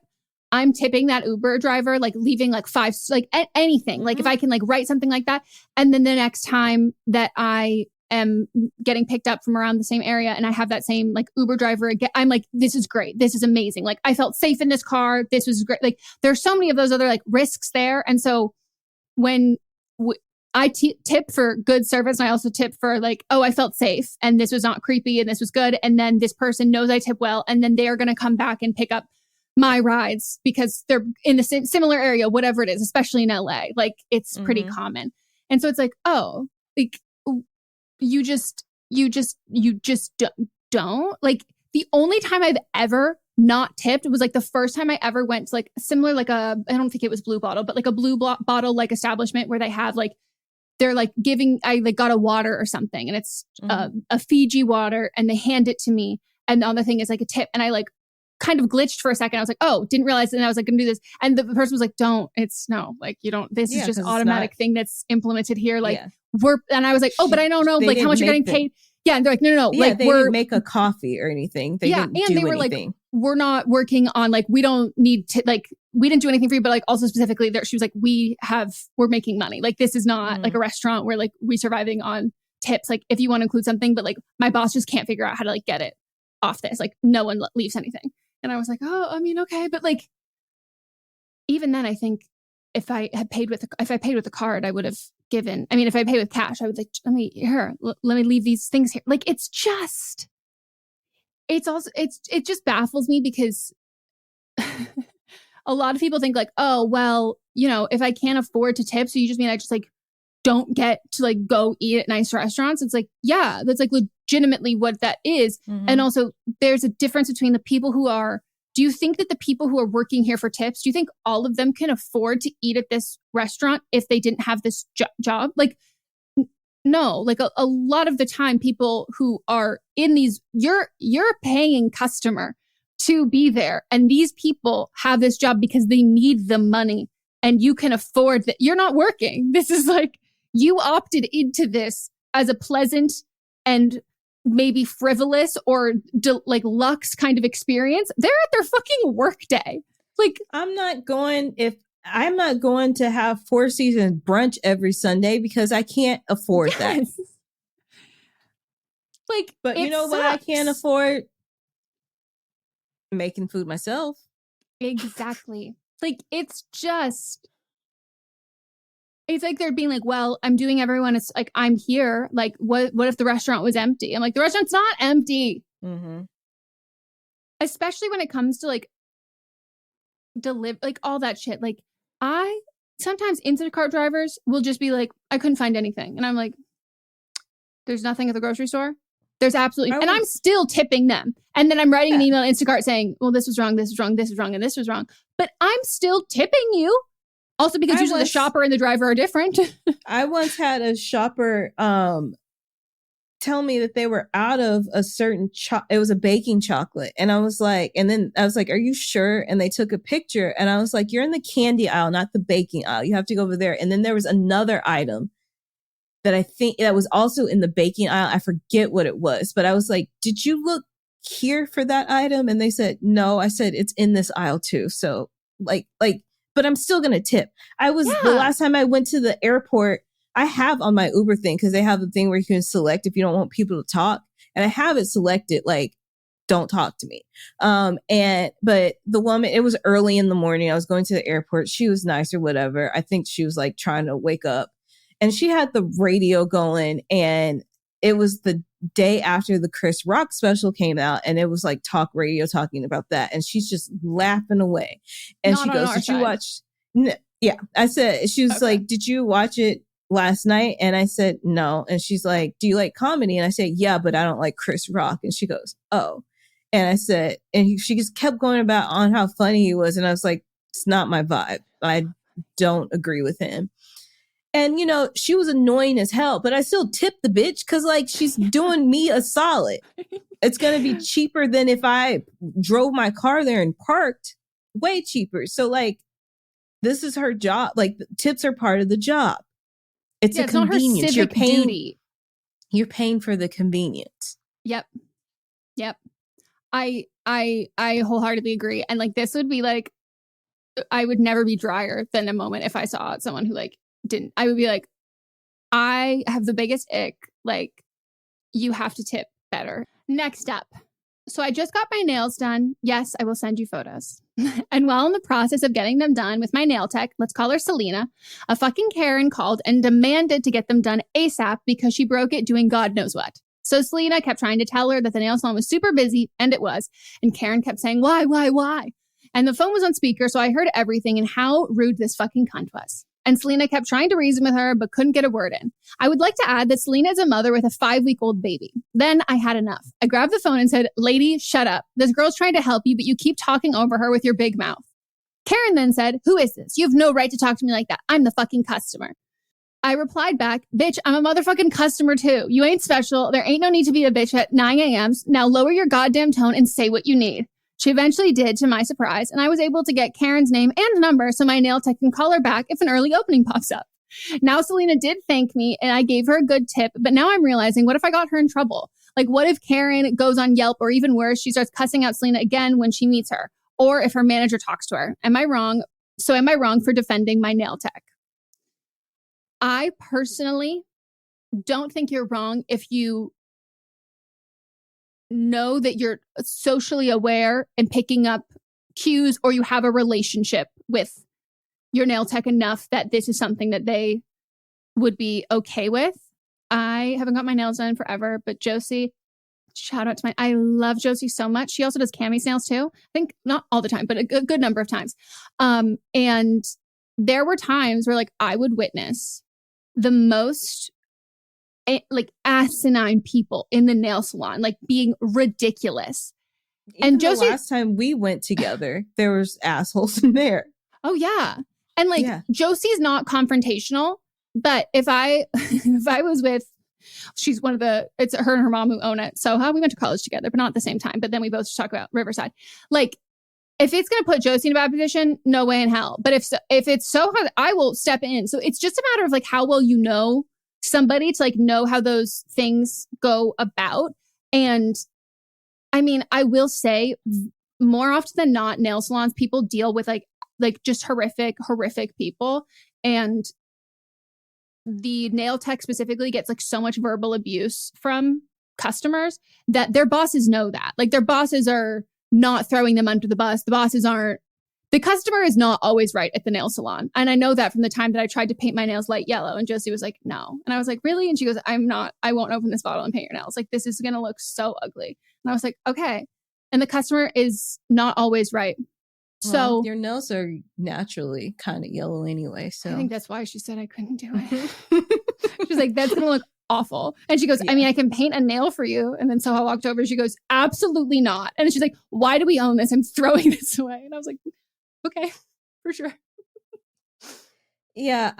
I'm tipping that Uber driver, like leaving like 5, like anything. Like if I can like write something like that. And then the next time that I am getting picked up from around the same area and I have that same like Uber driver again, I'm like, this is great. This is amazing. Like I felt safe in this car. This was great. Like there's so many of those other like risks there. And so when I tip for good service, and I also tip for like, oh, I felt safe and this was not creepy and this was good. And then this person knows I tip well, and then they're going to come back and pick up my rides because they're in the similar area, whatever it is, especially in LA. Like it's pretty common. And so it's like, oh, like you just don't. Like the only time I've ever not tipped was like the first time I ever went to like similar, like I don't think it was Blue Bottle, but like a Blue Bottle like establishment where they have like, they're like giving, I like got a water or something, and it's a Fiji water, and they hand it to me, and the other thing is like a tip, and I like kind of glitched for a second. I was like, oh, didn't realize it. And I was like, gonna do this. And the person was like, like, you don't, this is just automatic thing that's implemented here. Like and I was like, oh, but I don't know like how much you're getting paid. Yeah. And they're like, no. Yeah, like they didn't make a coffee or anything. They didn't do they were anything. Like, we're not working on like, we don't need to, like, we didn't do anything for you, but like also specifically there, she was like, we're making money. Like this is not like a restaurant where like we surviving on tips. Like if you want to include something, but like my boss just can't figure out how to like get it off this. Like no one leaves anything. And I was like, oh, I mean, okay. But like, even then I think if I paid with a card, I would have given, I mean, if I pay with cash, I would like, let me leave these things here. Like, it just baffles me because a lot of people think like, oh, well, you know, if I can't afford to tip, so you just mean I just like don't get to like go eat at nice restaurants. It's like, yeah, that's like legitimately what that is. And also there's a difference between the people who are, do you think that the people who are working here for tips, do you think all of them can afford to eat at this restaurant if they didn't have this job? Like, no, like a lot of the time people who are in these, you're a paying customer to be there. And these people have this job because they need the money and you can afford that. You're not working. This is like, you opted into this as a pleasant and maybe frivolous or like luxe kind of experience. They're at their fucking work day. Like, I'm not going to have Four Seasons brunch every Sunday because I can't afford that. Like, but you know what I can't afford? Making food myself. Exactly. Like, it's like they're being like, well, I'm doing everyone. It's like, I'm here. Like, what if the restaurant was empty? I'm like, the restaurant's not empty. Especially when it comes to like like all that shit. Like sometimes Instacart drivers will just be like, I couldn't find anything. And I'm like, There's nothing at the grocery store? There's absolutely, and I'm still tipping them. And then I'm writing an email to Instacart saying, well, this was wrong, this was wrong, this was wrong, and this was wrong. But I'm still tipping you. Also because usually the shopper and the driver are different. I once had a shopper tell me that they were out of a certain it was a baking chocolate. And I was like, are you sure? And they took a picture and I was like, you're in the candy aisle, not the baking aisle. You have to go over there. And then there was another item that I think that was also in the baking aisle. I forget what it was, but I was like, did you look here for that item? And they said, no. I said, it's in this aisle too. So but I'm still going to tip. The last time I went to the airport, I have on my Uber thing, because they have the thing where you can select if you don't want people to talk. And I have it selected, like, don't talk to me. But the woman, it was early in the morning. I was going to the airport. She was nice or whatever. I think she was like trying to wake up. And she had the radio going, and it was the day after the Chris Rock special came out, and it was like talk radio talking about that. And she's just laughing away. And she goes, did you watch? Yeah. I said, she was like, did you watch it last night? And I said, no. And she's like, do you like comedy? And I said, yeah, but I don't like Chris Rock. And she goes, oh. And I said, and she just kept going about on how funny he was. And I was like, it's not my vibe. I don't agree with him. And, you know, she was annoying as hell, but I still tipped the bitch because, like, she's doing me a solid. It's going to be cheaper than if I drove my car there and parked. Way cheaper. So, like, this is her job. Like, tips are part of the job. It's a convenience. Not her civic duty. You're paying for the convenience. Yep. I wholeheartedly agree. And, like, this would be, like, I would never be drier than a moment if I saw someone who, like, didn't. I would be like, I have the biggest ick. Like, you have to tip better. Next up. So I just got my nails done. Yes, I will send you photos. And while in the process of getting them done with my nail tech, let's call her Selena, a fucking Karen called and demanded to get them done ASAP because she broke it doing God knows what. So Selena kept trying to tell her that the nail salon was super busy, and it was. And Karen kept saying, why? And the phone was on speaker, so I heard everything and how rude this fucking cunt was. And Selena kept trying to reason with her, but couldn't get a word in. I would like to add that Selena is a mother with a 5-week-old baby. Then I had enough. I grabbed the phone and said, lady, shut up. This girl's trying to help you, but you keep talking over her with your big mouth. Karen then said, who is this? You have no right to talk to me like that. I'm the fucking customer. I replied back, bitch, I'm a motherfucking customer too. You ain't special. There ain't no need to be a bitch at 9 a.m. Now lower your goddamn tone and say what you need. She eventually did, to my surprise, and I was able to get Karen's name and number so my nail tech can call her back if an early opening pops up. Now Selena did thank me and I gave her a good tip, but now I'm realizing, what if I got her in trouble? Like, what if Karen goes on Yelp, or even worse, she starts cussing out Selena again when she meets her, or if her manager talks to her? Am I wrong? So am I wrong for defending my nail tech? I personally don't think you're wrong if you know that you're socially aware and picking up cues, or you have a relationship with your nail tech enough that this is something that they would be okay with. I haven't got my nails done forever, but Josie, shout out to I love Josie so much. She also does Cammy's nails too. I think not all the time, but a good number of times. And there were times where, like, I would witness the most like asinine people in the nail salon, like being ridiculous. Even and Josie, the last time we went together, there was assholes in there. Oh yeah. And like, Josie's not confrontational, but if I was with, she's one of the, it's her and her mom who own it. So we went to college together, but not at the same time. But then we both talk about Riverside. Like, if it's going to put Josie in a bad position, no way in hell. But if it's so hard, I will step in. So it's just a matter of, like, how well you know somebody to, like, know how those things go about. And I mean, I will say, more often than not, nail salons, people deal with like just horrific people. And the nail tech specifically gets, like, so much verbal abuse from customers that their bosses know that. Like, their bosses are not throwing them under the bus. The customer is not always right at the nail salon. And I know that from the time that I tried to paint my nails light yellow, and Josie was like, no. And I was like, really? And she goes, I won't open this bottle and paint your nails. Like, this is going to look so ugly. And I was like, okay. And the customer is not always right. So your nails are naturally kind of yellow anyway. So I think that's why she said I couldn't do it. She's like, that's going to look awful. And she goes, I mean, I can paint a nail for you. And then Soha walked over. She goes, absolutely not. And then she's like, why do we own this? I'm throwing this away. And I was like, okay, for sure. Yeah.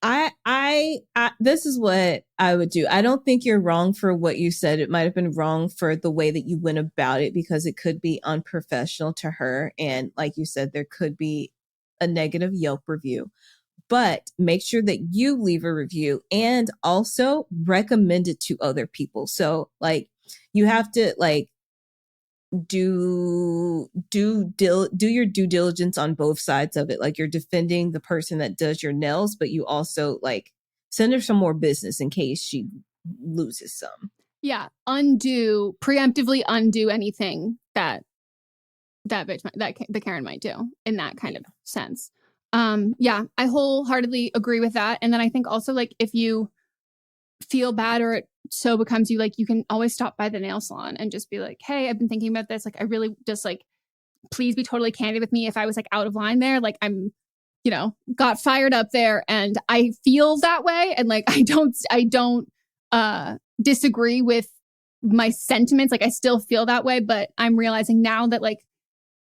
I this is what I would do. I don't think you're wrong for what you said. It might have been wrong for the way that you went about it because it could be unprofessional to her. And like you said, there could be a negative Yelp review. But make sure that you leave a review and also recommend it to other people. So like you have to like do your due diligence on both sides of it. Like you're defending the person that does your nails, but you also like send her some more business in case she loses some. Yeah, preemptively undo anything that bitch that the Karen might do in that kind of sense. Yeah, I wholeheartedly agree with that. And then I think also like if you feel bad or it so becomes you, like you can always stop by the nail salon and just be like, hey, I've been thinking about this. Like I really just like, please be totally candid with me if I was like out of line there. Like I'm, got fired up there and I feel that way. And like I don't disagree with my sentiments. Like I still feel that way, but I'm realizing now that like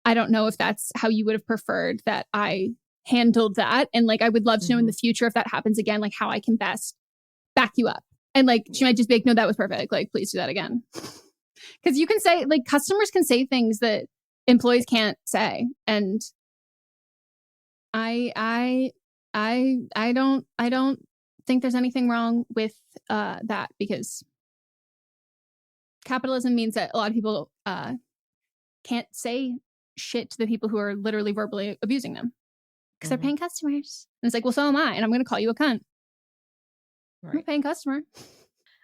I don't know if that's how you would have preferred that I handled that. And like I would love to know in the future if that happens again, like how I can best back you up. And like she might just be like, no, that was perfect. Like please do that again. Because you can say like customers can say things that employees can't say. And I don't think there's anything wrong with that, because capitalism means that a lot of people can't say shit to the people who are literally verbally abusing them because they're paying customers. And it's like, well, so am I, and I'm going to call you a cunt. Right. I'm a paying customer.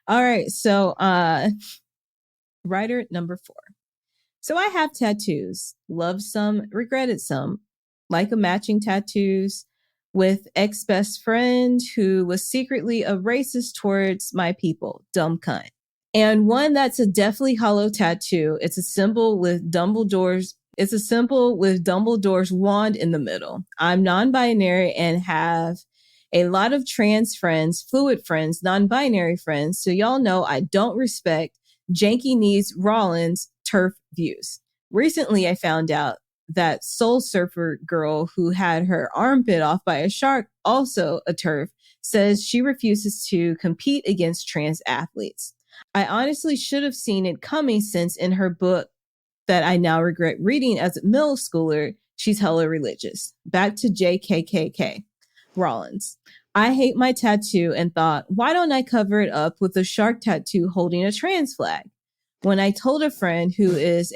All right. So, writer number 4. So I have tattoos, loved some, regretted some, like a matching tattoos with ex-best friend who was secretly a racist towards my people. Dumb cunt. And one that's a deathly hollow tattoo. It's a symbol with Dumbledore's wand in the middle. I'm non-binary and have a lot of trans friends, fluid friends, non-binary friends. So y'all know I don't respect Janky Knees Rollins turf views. Recently, I found out that Soul Surfer girl who had her arm bit off by a shark, also a turf, says she refuses to compete against trans athletes. I honestly should have seen it coming, since in her book that I now regret reading as a middle schooler, she's hella religious. Back to JKKK. Rollins. I hate my tattoo and thought, why don't I cover it up with a shark tattoo holding a trans flag? When I told a friend who is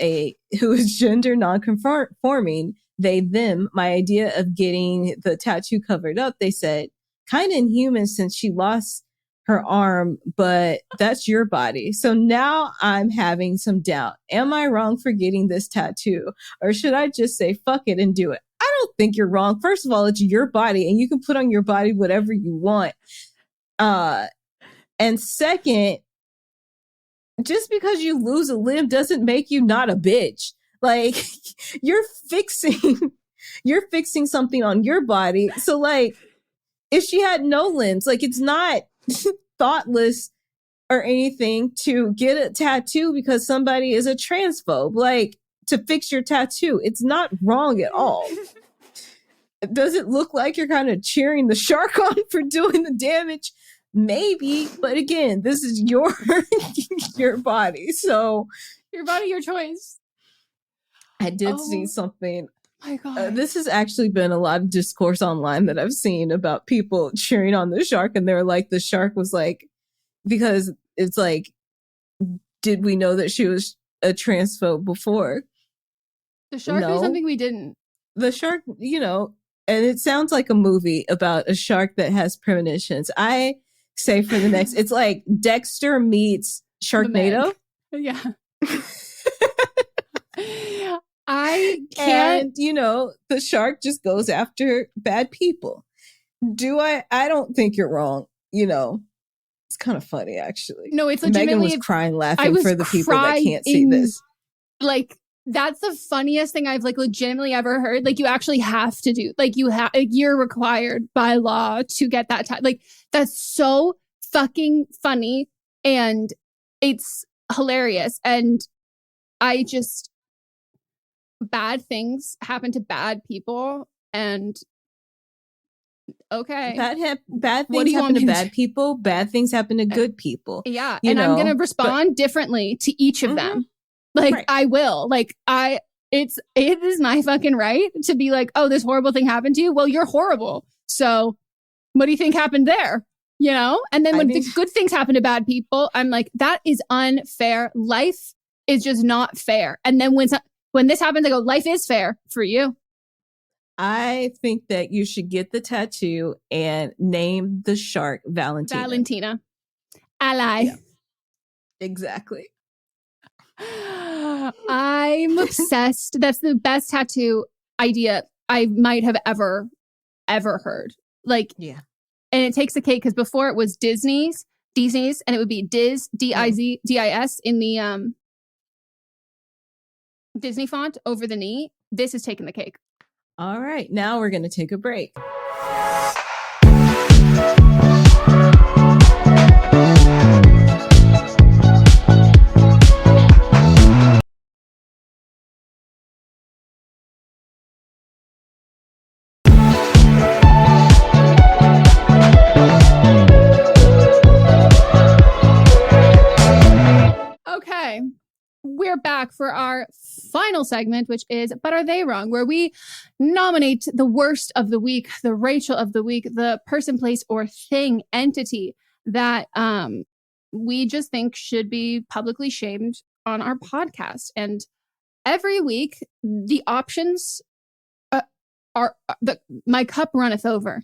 gender non-conforming, they, them, my idea of getting the tattoo covered up, they said, kind of inhuman since she lost her arm, but that's your body. So now I'm having some doubt. Am I wrong for getting this tattoo? Or should I just say, fuck it and do it? I don't think you're wrong. First of all, it's your body and you can put on your body whatever you want. And second, just because you lose a limb doesn't make you not a bitch. Like you're fixing something on your body. So like if she had no limbs, like it's not thoughtless or anything to get a tattoo because somebody is a transphobe. Like to fix your tattoo, it's not wrong at all. Does it look like you're kind of cheering the shark on for doing the damage? Maybe, but again, this is your body. So your body, your choice. I did see something. My God. This has actually been a lot of discourse online that I've seen about people cheering on the shark. And they're like, the shark was like, because it's like, did we know that she was a transphobe before? The shark knew something we didn't. The shark, and it sounds like a movie about a shark that has premonitions. I say for the next, it's like Dexter meets Sharknado. Yeah. I can't. And, the shark just goes after bad people. I don't think you're wrong. It's kind of funny, actually. No, it's legitimately. Meghan was crying laughing for the people that can't see this. Like, that's the funniest thing I've like legitimately ever heard. Like you actually have to do, like you're required by law to get that. Like that's so fucking funny and it's hilarious. And bad things happen to bad people, and okay. Bad things happen to bad people. Bad things happen to good people. Yeah. And I'm going to respond differently to each of them. Like, right. I will. Like, it is my fucking right to be like, oh, this horrible thing happened to you. Well, you're horrible. So what do you think happened there? You know? And then when the good things happen to bad people, I'm like, that is unfair. Life is just not fair. And then when this happens, I go, life is fair for you. I think that you should get the tattoo and name the shark Valentina. Valentina. Ally. Yeah. Exactly. I'm obsessed. That's the best tattoo idea I might have ever heard. Like, yeah. And it takes the cake because before it was Disney's, and it would be Diz, D-I-Z-D-I-S in the Disney font over the knee. This is taking the cake. All right, now we're going to take a break. Okay. We're back for our final segment, which is But Are They Wrong? Where we nominate the worst of the week, the Rachel of the week, the person, place, or thing, entity that we just think should be publicly shamed on our podcast. And every week, the options my cup runneth over.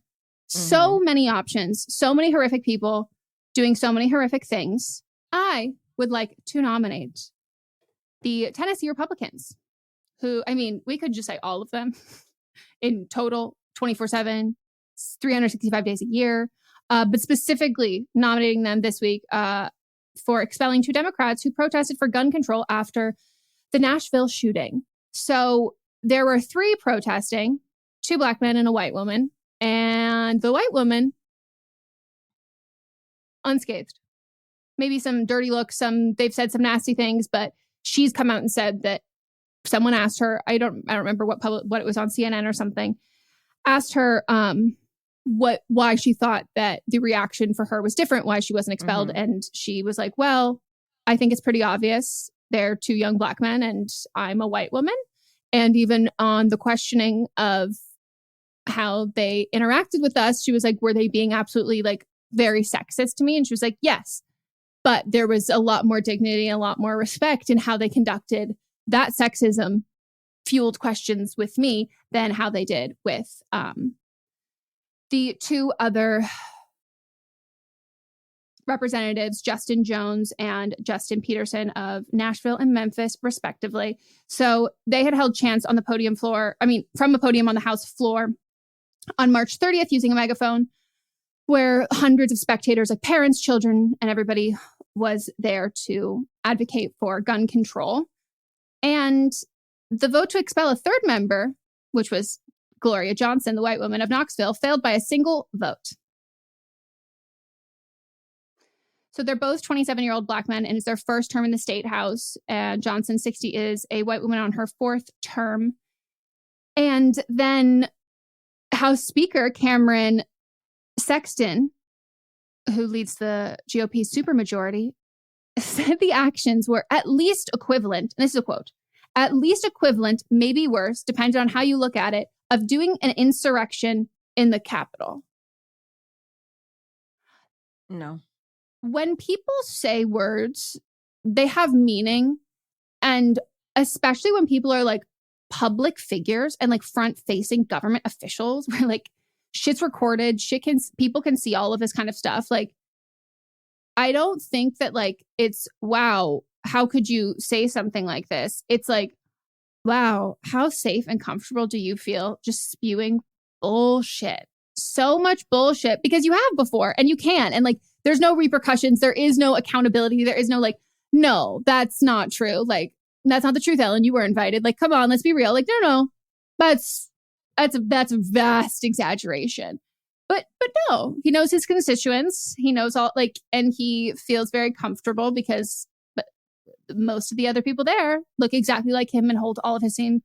So many options, so many horrific people doing so many horrific things. I would like to nominate the Tennessee Republicans, who, I mean, we could just say all of them in total, 24/7, 365 days a year, but specifically nominating them this week for expelling 2 Democrats who protested for gun control after the Nashville shooting. So there were 3 protesting, 2 Black men and a white woman, and the white woman unscathed. Maybe some dirty looks, they've said some nasty things, but she's come out and said that someone asked her, I don't remember what it was on CNN or something, asked her why she thought that the reaction for her was different, why she wasn't expelled. And she was like, well, I think it's pretty obvious. They're 2 young Black men and I'm a white woman. And even on the questioning of how they interacted with us, she was like, were they being absolutely like very sexist to me? And she was like, yes. But there was a lot more dignity and a lot more respect in how they conducted that sexism fueled questions with me than how they did with the 2 other representatives, Justin Jones and Justin Peterson of Nashville and Memphis, respectively. So they had held chants on the podium floor, from a podium on the House floor on March 30th using a megaphone, where hundreds of spectators, like parents, children, and everybody was there to advocate for gun control. And the vote to expel a 3rd member, which was Gloria Johnson, the white woman of Knoxville, failed by a single vote. So they're both 27-year-old Black men, and it's their first term in the state house. Johnson, 60, is a white woman on her 4th term. And then House Speaker Cameron Sexton, who leads the GOP supermajority, said the actions were at least equivalent, and this is a quote, at least equivalent, maybe worse, depending on how you look at it, of doing an insurrection in the Capitol. No. When people say words, they have meaning. And especially when people are like public figures and like front-facing government officials, where like shit's recorded, people can see all of this kind of stuff. Like, I don't think that like it's, wow, how could you say something like this? It's like, wow, how safe and comfortable do you feel just spewing bullshit? So much bullshit, because you have before and you can. And like, there's no repercussions. There is no accountability. There is no like, no, that's not true. Like, that's not the truth, Ellen. You were invited. Like, come on, let's be real. Like, no, that's a vast exaggeration. But no, he knows his constituents. He knows all, like, and he feels very comfortable because most of the other people there look exactly like him and hold all of his same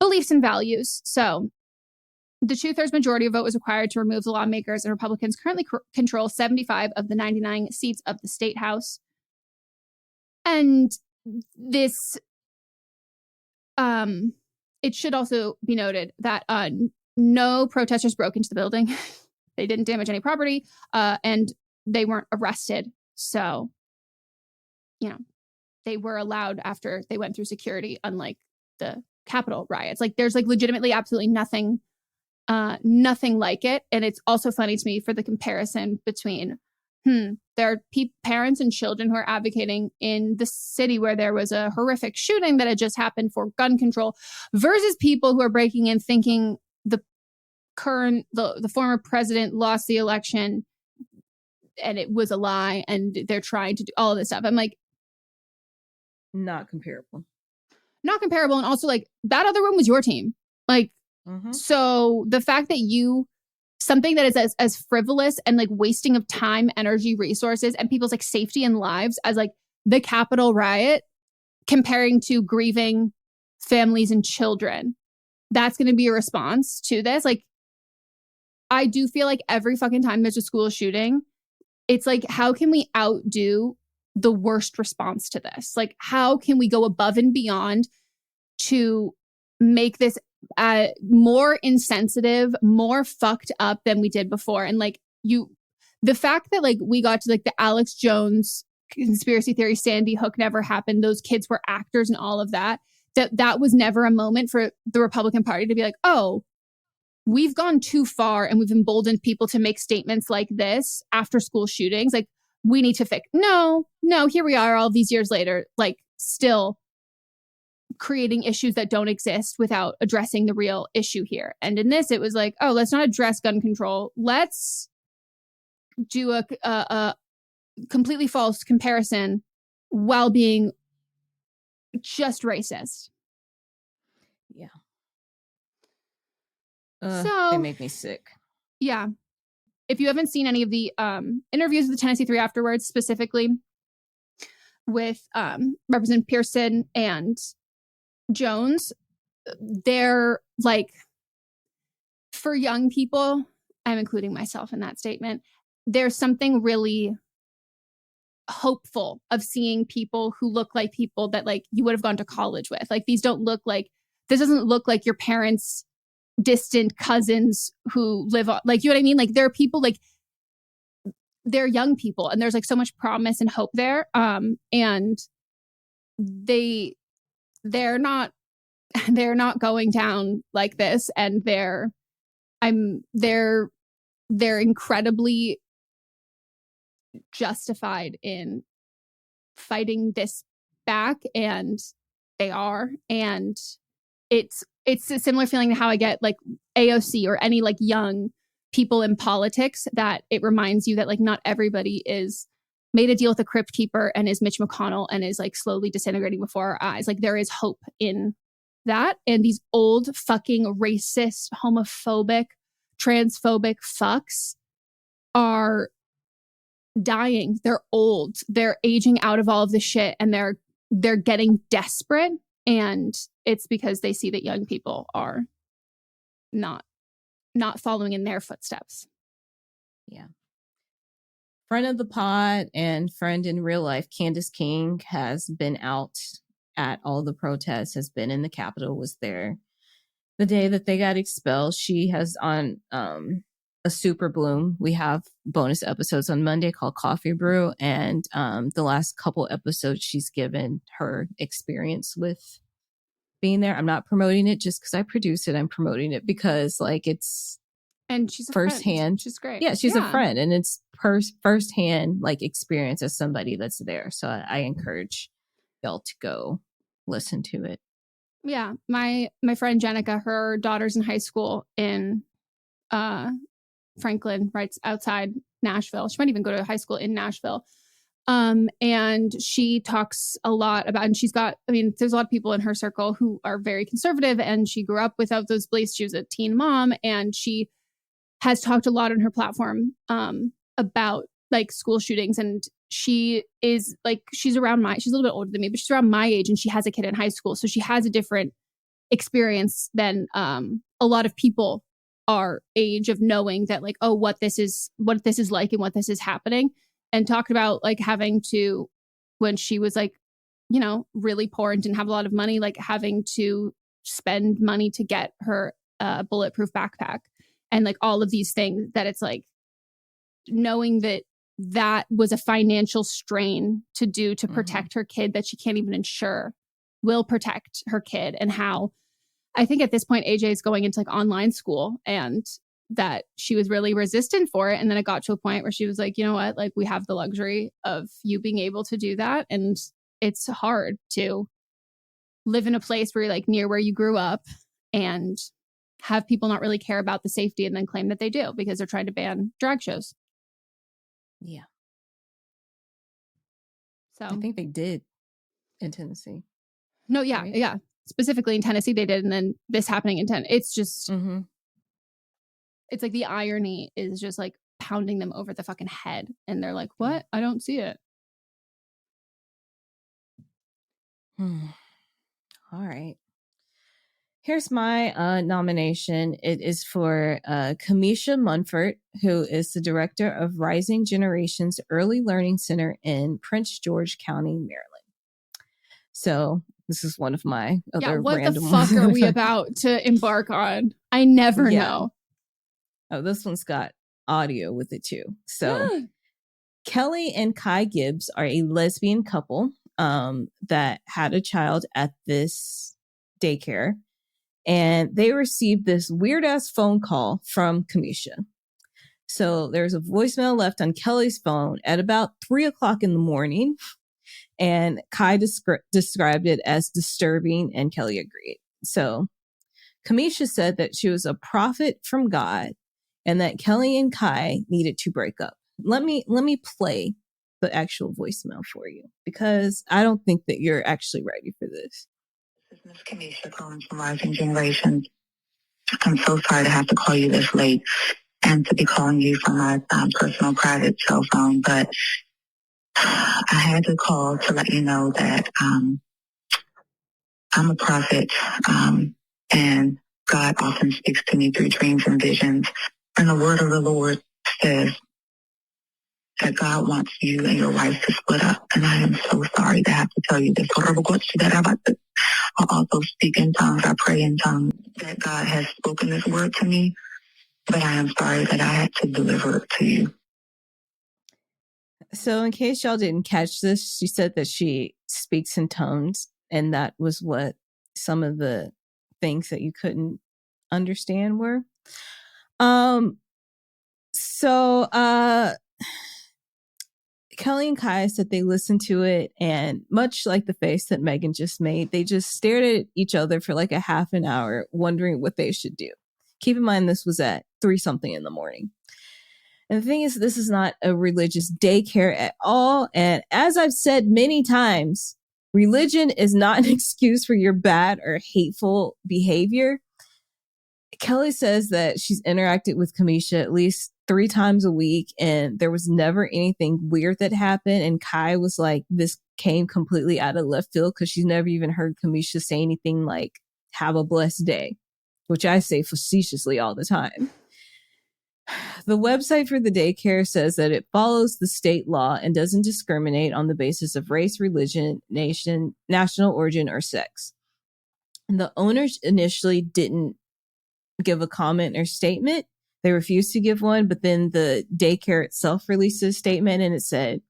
beliefs and values. So the 2/3 majority vote was required to remove the lawmakers, and Republicans currently control 75 of the 99 seats of the state house. And this, it should also be noted that no protesters broke into the building. They didn't damage any property, and they weren't arrested. So, they were allowed after they went through security, unlike the Capitol riots. Like, there's like legitimately absolutely nothing like it. And it's also funny to me for the comparison between, there are parents and children who are advocating in the city where there was a horrific shooting that had just happened for gun control versus people who are breaking in thinking the former president lost the election and it was a lie and they're trying to do all of this stuff. I'm like, not comparable. And also, like, that other one was your team. Like, so the fact that something that is as frivolous and like wasting of time, energy, resources, and people's like safety and lives as like the Capitol riot, comparing to grieving families and children, that's going to be a response to this. Like, I do feel like every fucking time there's a school shooting, it's like, how can we outdo the worst response to this? Like, how can we go above and beyond to make this more insensitive, more fucked up than we did before? And like, the fact that like we got to like the Alex Jones conspiracy theory, Sandy Hook never happened, those kids were actors and all of that was never a moment for the Republican Party to be like, oh, we've gone too far and we've emboldened people to make statements like this after school shootings. Like, we need to fix. No, here we are all these years later, like still creating issues that don't exist without addressing the real issue here. And in this, it was like, oh, let's not address gun control. Let's do a completely false comparison while being just racist. Yeah. So they make me sick. Yeah. If you haven't seen any of the interviews with the Tennessee Three afterwards, specifically with Representative Pearson and Jones, they're like, for young people, I'm including myself in that statement, there's something really hopeful of seeing people who look like people that like you would have gone to college with. Like, this doesn't look like your parents' distant cousins who live on, like, you know what I mean? Like, there are people, like, they're young people and there's like so much promise and hope there. And they're not going down like this, and they're incredibly justified in fighting this back, and they are. And it's a similar feeling to how I get like AOC or any like young people in politics, that it reminds you that like not everybody is made a deal with a crypt keeper and is Mitch McConnell and is like slowly disintegrating before our eyes. Like, there is hope in that. And these old fucking racist, homophobic, transphobic fucks are dying. They're old. They're aging out of all of this shit, and they're getting desperate. And it's because they see that young people are not following in their footsteps. Yeah. Friend of the pod and friend in real life, Candace King, has been out at all the protests, has been in the Capitol, was there the day that they got expelled. She has on a Super Bloom. We have bonus episodes on Monday called Coffee Brew, and the last couple episodes she's given her experience with being there. I'm not promoting it just because I produce it. I'm promoting it because like it's she's a firsthand. Friend. She's great. Yeah, she's a friend, and it's firsthand like experience as somebody that's there. So I encourage y'all to go listen to it. Yeah, my friend Jenica, her daughter's in high school in Franklin, right outside Nashville. She might even go to high school in Nashville. And she talks a lot about, and she's got, I mean, there's a lot of people in her circle who are very conservative, and she grew up without those beliefs. She was a teen mom, and she has talked a lot on her platform about like school shootings, and she is like, she's a little bit older than me, but she's around my age, and she has a kid in high school, so she has a different experience than a lot of people our age, of knowing that like, oh, what this is like and what this is happening. And talked about like having to, when she was like, you know, really poor and didn't have a lot of money, like having to spend money to get her bulletproof backpack and like all of these things, that it's like knowing that that was a financial strain to do to protect her kid that she can't even insure will protect her kid. And how I think at this point AJ is going into like online school, and that she was really resistant for it. And then it got to a point where she was like, you know what, like we have the luxury of you being able to do that. And it's hard to live in a place where you're like near where you grew up and have people not really care about the safety and then claim that they do because they're trying to ban drag shows. Yeah. So I think they did in Tennessee. No, yeah, right? yeah. Specifically in Tennessee they did, and then this happening in Tennessee. It's just it's like the irony is just like pounding them over the fucking head, and they're like, what? I don't see it. All right. Here's my nomination. It is for Kimesha Munford, who is the director of Rising Generations Early Learning Center in Prince George County, Maryland. So this is one of my other what random the fuck ones. are we about to embark on? I never know. Oh, this one's got audio with it too. So Kelly and Kai Gibbs are a lesbian couple that had a child at this daycare. And they received this weird ass phone call from Kimesha. So there's a voicemail left on Kelly's phone at about 3:00 in the morning. And Kai described it as disturbing, and Kelly agreed. So Kimesha said that she was a prophet from God and that Kelly and Kai needed to break up. Let me play the actual voicemail for you, because I don't think that you're actually ready for this. This is Miss Kimesha calling from Rising Generations. I'm so sorry to have to call you this late and to be calling you from my personal private cell phone, but I had to call to let you know that I'm a prophet, and God often speaks to me through dreams and visions. And the word of the Lord says that God wants you and your wife to split up. And I am so sorry to have to tell you this. I also speak in tongues. I pray in tongues that God has spoken this word to me, but I am sorry that I had to deliver it to you. So in case y'all didn't catch this, she said that she speaks in tongues, and that was what some of the things that you couldn't understand were. So Kelly and Kai said they listened to it, and much like the face that Meghan just made, they just stared at each other for like a half an hour, wondering what they should do. Keep in mind, this was at 3-something in the morning. And the thing is, this is not a religious daycare at all. And as I've said many times, religion is not an excuse for your bad or hateful behavior. Kelly says that she's interacted with Kimesha at least 3 times a week, and there was never anything weird that happened. And Kai was like, this came completely out of left field, because she's never even heard Kimesha say anything like, have a blessed day, which I say facetiously all the time. The website for the daycare says that it follows the state law and doesn't discriminate on the basis of race, religion, nation, national origin, or sex. And the owners initially didn't give a comment or statement. They refused to give one, but then the daycare itself released a statement, and it said,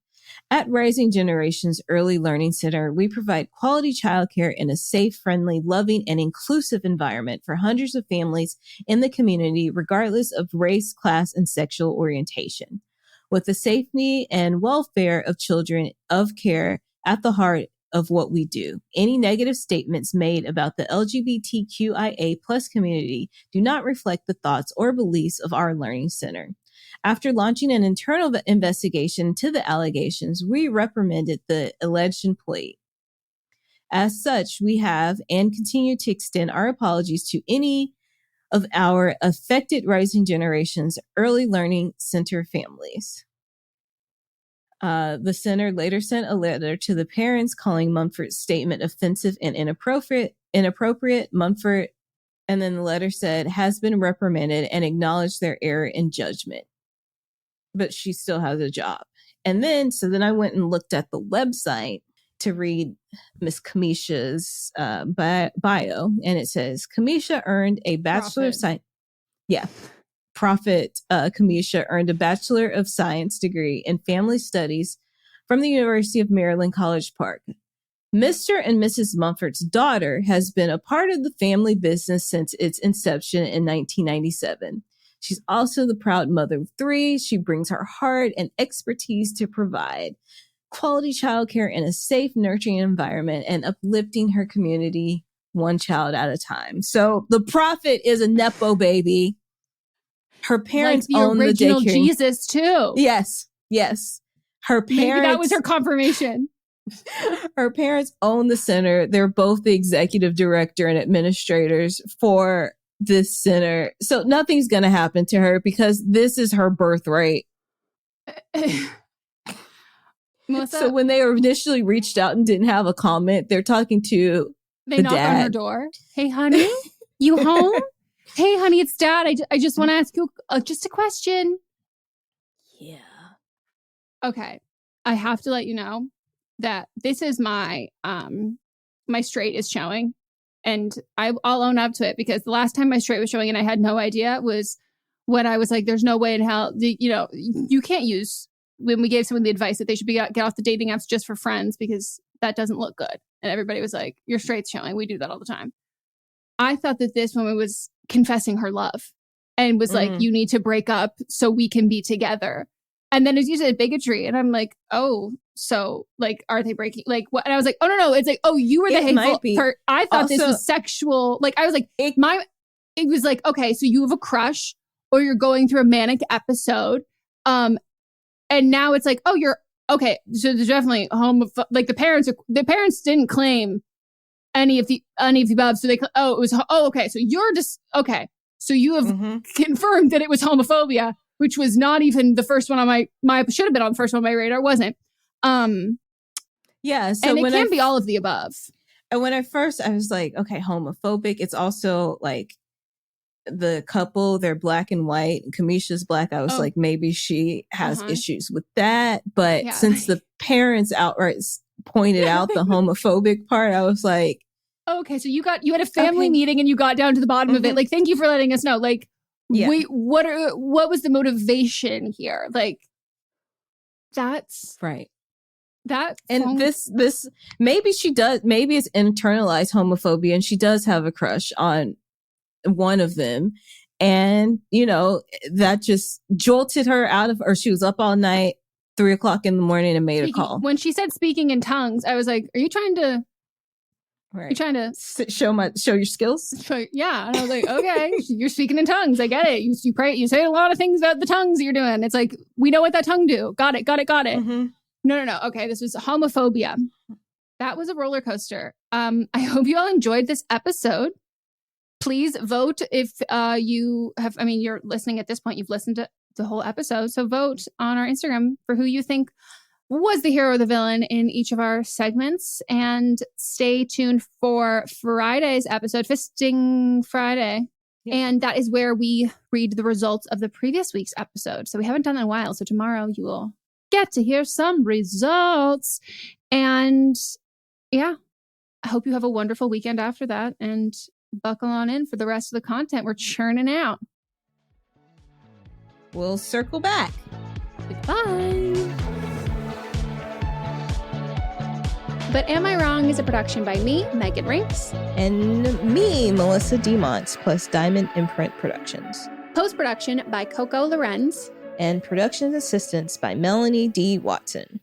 at Rising Generations Early Learning Center, we provide quality childcare in a safe, friendly, loving, and inclusive environment for hundreds of families in the community, regardless of race, class, and sexual orientation. With the safety and welfare of children of care at the heart of what we do. Any negative statements made about the LGBTQIA+ community do not reflect the thoughts or beliefs of our learning center. After launching an internal investigation into the allegations, we reprimanded the alleged employee. As such, we have and continue to extend our apologies to any of our affected rising generations early learning center families. The center later sent a letter to the parents calling Munford's statement offensive and inappropriate. Munford, and then the letter said, has been reprimanded and acknowledged their error in judgment. But she still has a job. And then I went and looked at the website to read Miss Kimesha's bio. And it says, Kimesha earned a Bachelor of Science. Yeah. Prophet Kimesha earned a Bachelor of Science degree in Family Studies from the University of Maryland, College Park. Mr. and Mrs. Munford's daughter has been a part of the family business since its inception in 1997. She's also the proud mother of 3. She brings her heart and expertise to provide quality childcare in a safe, nurturing environment and uplifting her community one child at a time. So the prophet is a Nepo baby. Her parents like the own original the daycare. Jesus too. Yes. Her parents. Maybe that was her confirmation. Her parents own the center. They're both the executive director and administrators for this center. So nothing's going to happen to her because this is her birthright. Melissa, so when they initially reached out and didn't have a comment, they're talking to they the knock dad. on her door. Hey, honey, you home? Hey, honey, it's Dad. I just want to ask you just a question. Yeah. Okay. I have to let you know that this is my straight is showing. And I'll own up to it because the last time my straight was showing and I had no idea was when I was like, there's no way in hell, you can't use, when we gave someone the advice that they should get off the dating apps just for friends because that doesn't look good. And everybody was like, your straight's showing. We do that all the time. I thought that this woman was confessing her love and was like, you need to break up so we can be together. And then as you said, bigotry. And I'm like, oh, so like, are they breaking? Like what? And I was like, oh, no. It's like, oh, you were the hateful part. I thought this was sexual. Like, I was like, it was like, okay, so you have a crush or you're going through a manic episode. And now it's like, oh, you're okay. So there's definitely like the parents didn't claim any of the above. So okay. So you're just, okay. So you have confirmed that it was homophobia, which was not even the first one on my should have been on the first one on my radar. Wasn't. Yeah. So and it can be all of the above. And when I was like, okay, homophobic. It's also like the couple, they're black and white. And Kimesha's black. I was like, maybe she has issues with that. But since the parents outright pointed out the homophobic part, I was like, okay, so you had a family meeting and you got down to the bottom of it. Like, thank you for letting us know. Like, what was the motivation here? Like, that's right. That and this maybe she does. Maybe it's internalized homophobia, and she does have a crush on one of them, and that just jolted her out of. Or she was up all night, 3:00 in the morning, and made a call. When she said speaking in tongues, I was like, "Are you trying to?" Right. You're trying to show your skills? Yeah. And I was like, okay, you're speaking in tongues. I get it. You pray. You say a lot of things about the tongues that you're doing. It's like, we know what that tongue do. Got it. Mm-hmm. No. Okay. This was homophobia. That was a roller coaster. I hope you all enjoyed this episode. Please vote if you have, you're listening at this point. You've listened to the whole episode. So vote on our Instagram for who you think was the hero or the villain in each of our segments, and stay tuned for Friday's episode, Fisting Friday. Yeah. And that is where we read the results of the previous week's episode. So we haven't done that in a while. So tomorrow you will get to hear some results. And yeah, I hope you have a wonderful weekend after that, and buckle on in for the rest of the content we're churning out. We'll circle back. Goodbye. But Am I Wrong is a production by me, Megan Rinks. And me, Melissa DeMonts, plus Diamond Imprint Productions. Post-production by Coco Lorenz. And production assistance by Melanie D. Watson.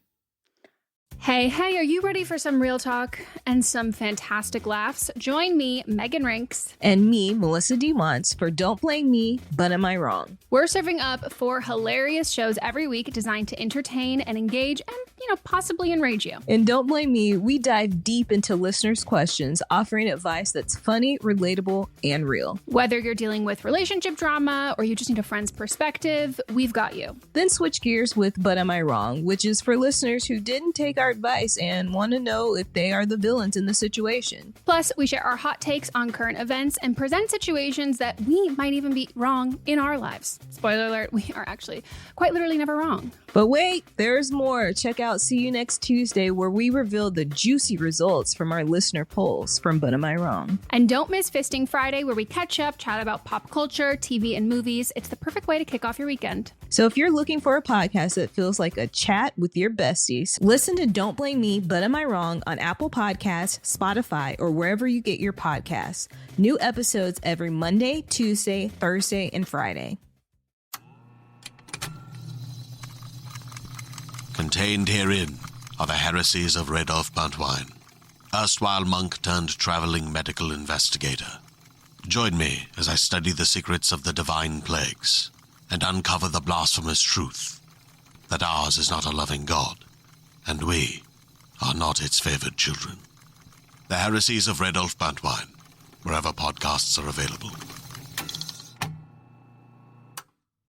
Hey, are you ready for some real talk and some fantastic laughs? Join me, Meghan Rinks. And me, Melisa DeMonts, for Don't Blame Me, But Am I Wrong? We're serving up 4 hilarious shows every week designed to entertain and engage and, possibly enrage you. In Don't Blame Me, we dive deep into listeners' questions, offering advice that's funny, relatable, and real. Whether you're dealing with relationship drama or you just need a friend's perspective, we've got you. Then switch gears with But Am I Wrong, which is for listeners who didn't take our advice and want to know if they are the villains in the situation. Plus, we share our hot takes on current events and present situations that we might even be wrong in our lives. Spoiler alert, we are actually quite literally never wrong. But wait, there's more. Check out See You Next Tuesday, where we reveal the juicy results from our listener polls from But Am I Wrong? And don't miss Fisting Friday, where we catch up, chat about pop culture, TV, and movies. It's the perfect way to kick off your weekend. So if you're looking for a podcast that feels like a chat with your besties, listen to Don't Blame Me, But Am I Wrong on Apple Podcasts, Spotify, or wherever you get your podcasts. New episodes every Monday, Tuesday, Thursday, and Friday. Contained herein are the heresies of Radolf Buntwine, erstwhile monk turned traveling medical investigator. Join me as I study the secrets of the divine plagues and uncover the blasphemous truth that ours is not a loving God, and we are not its favored children. The heresies of Radolf Buntwine, wherever podcasts are available.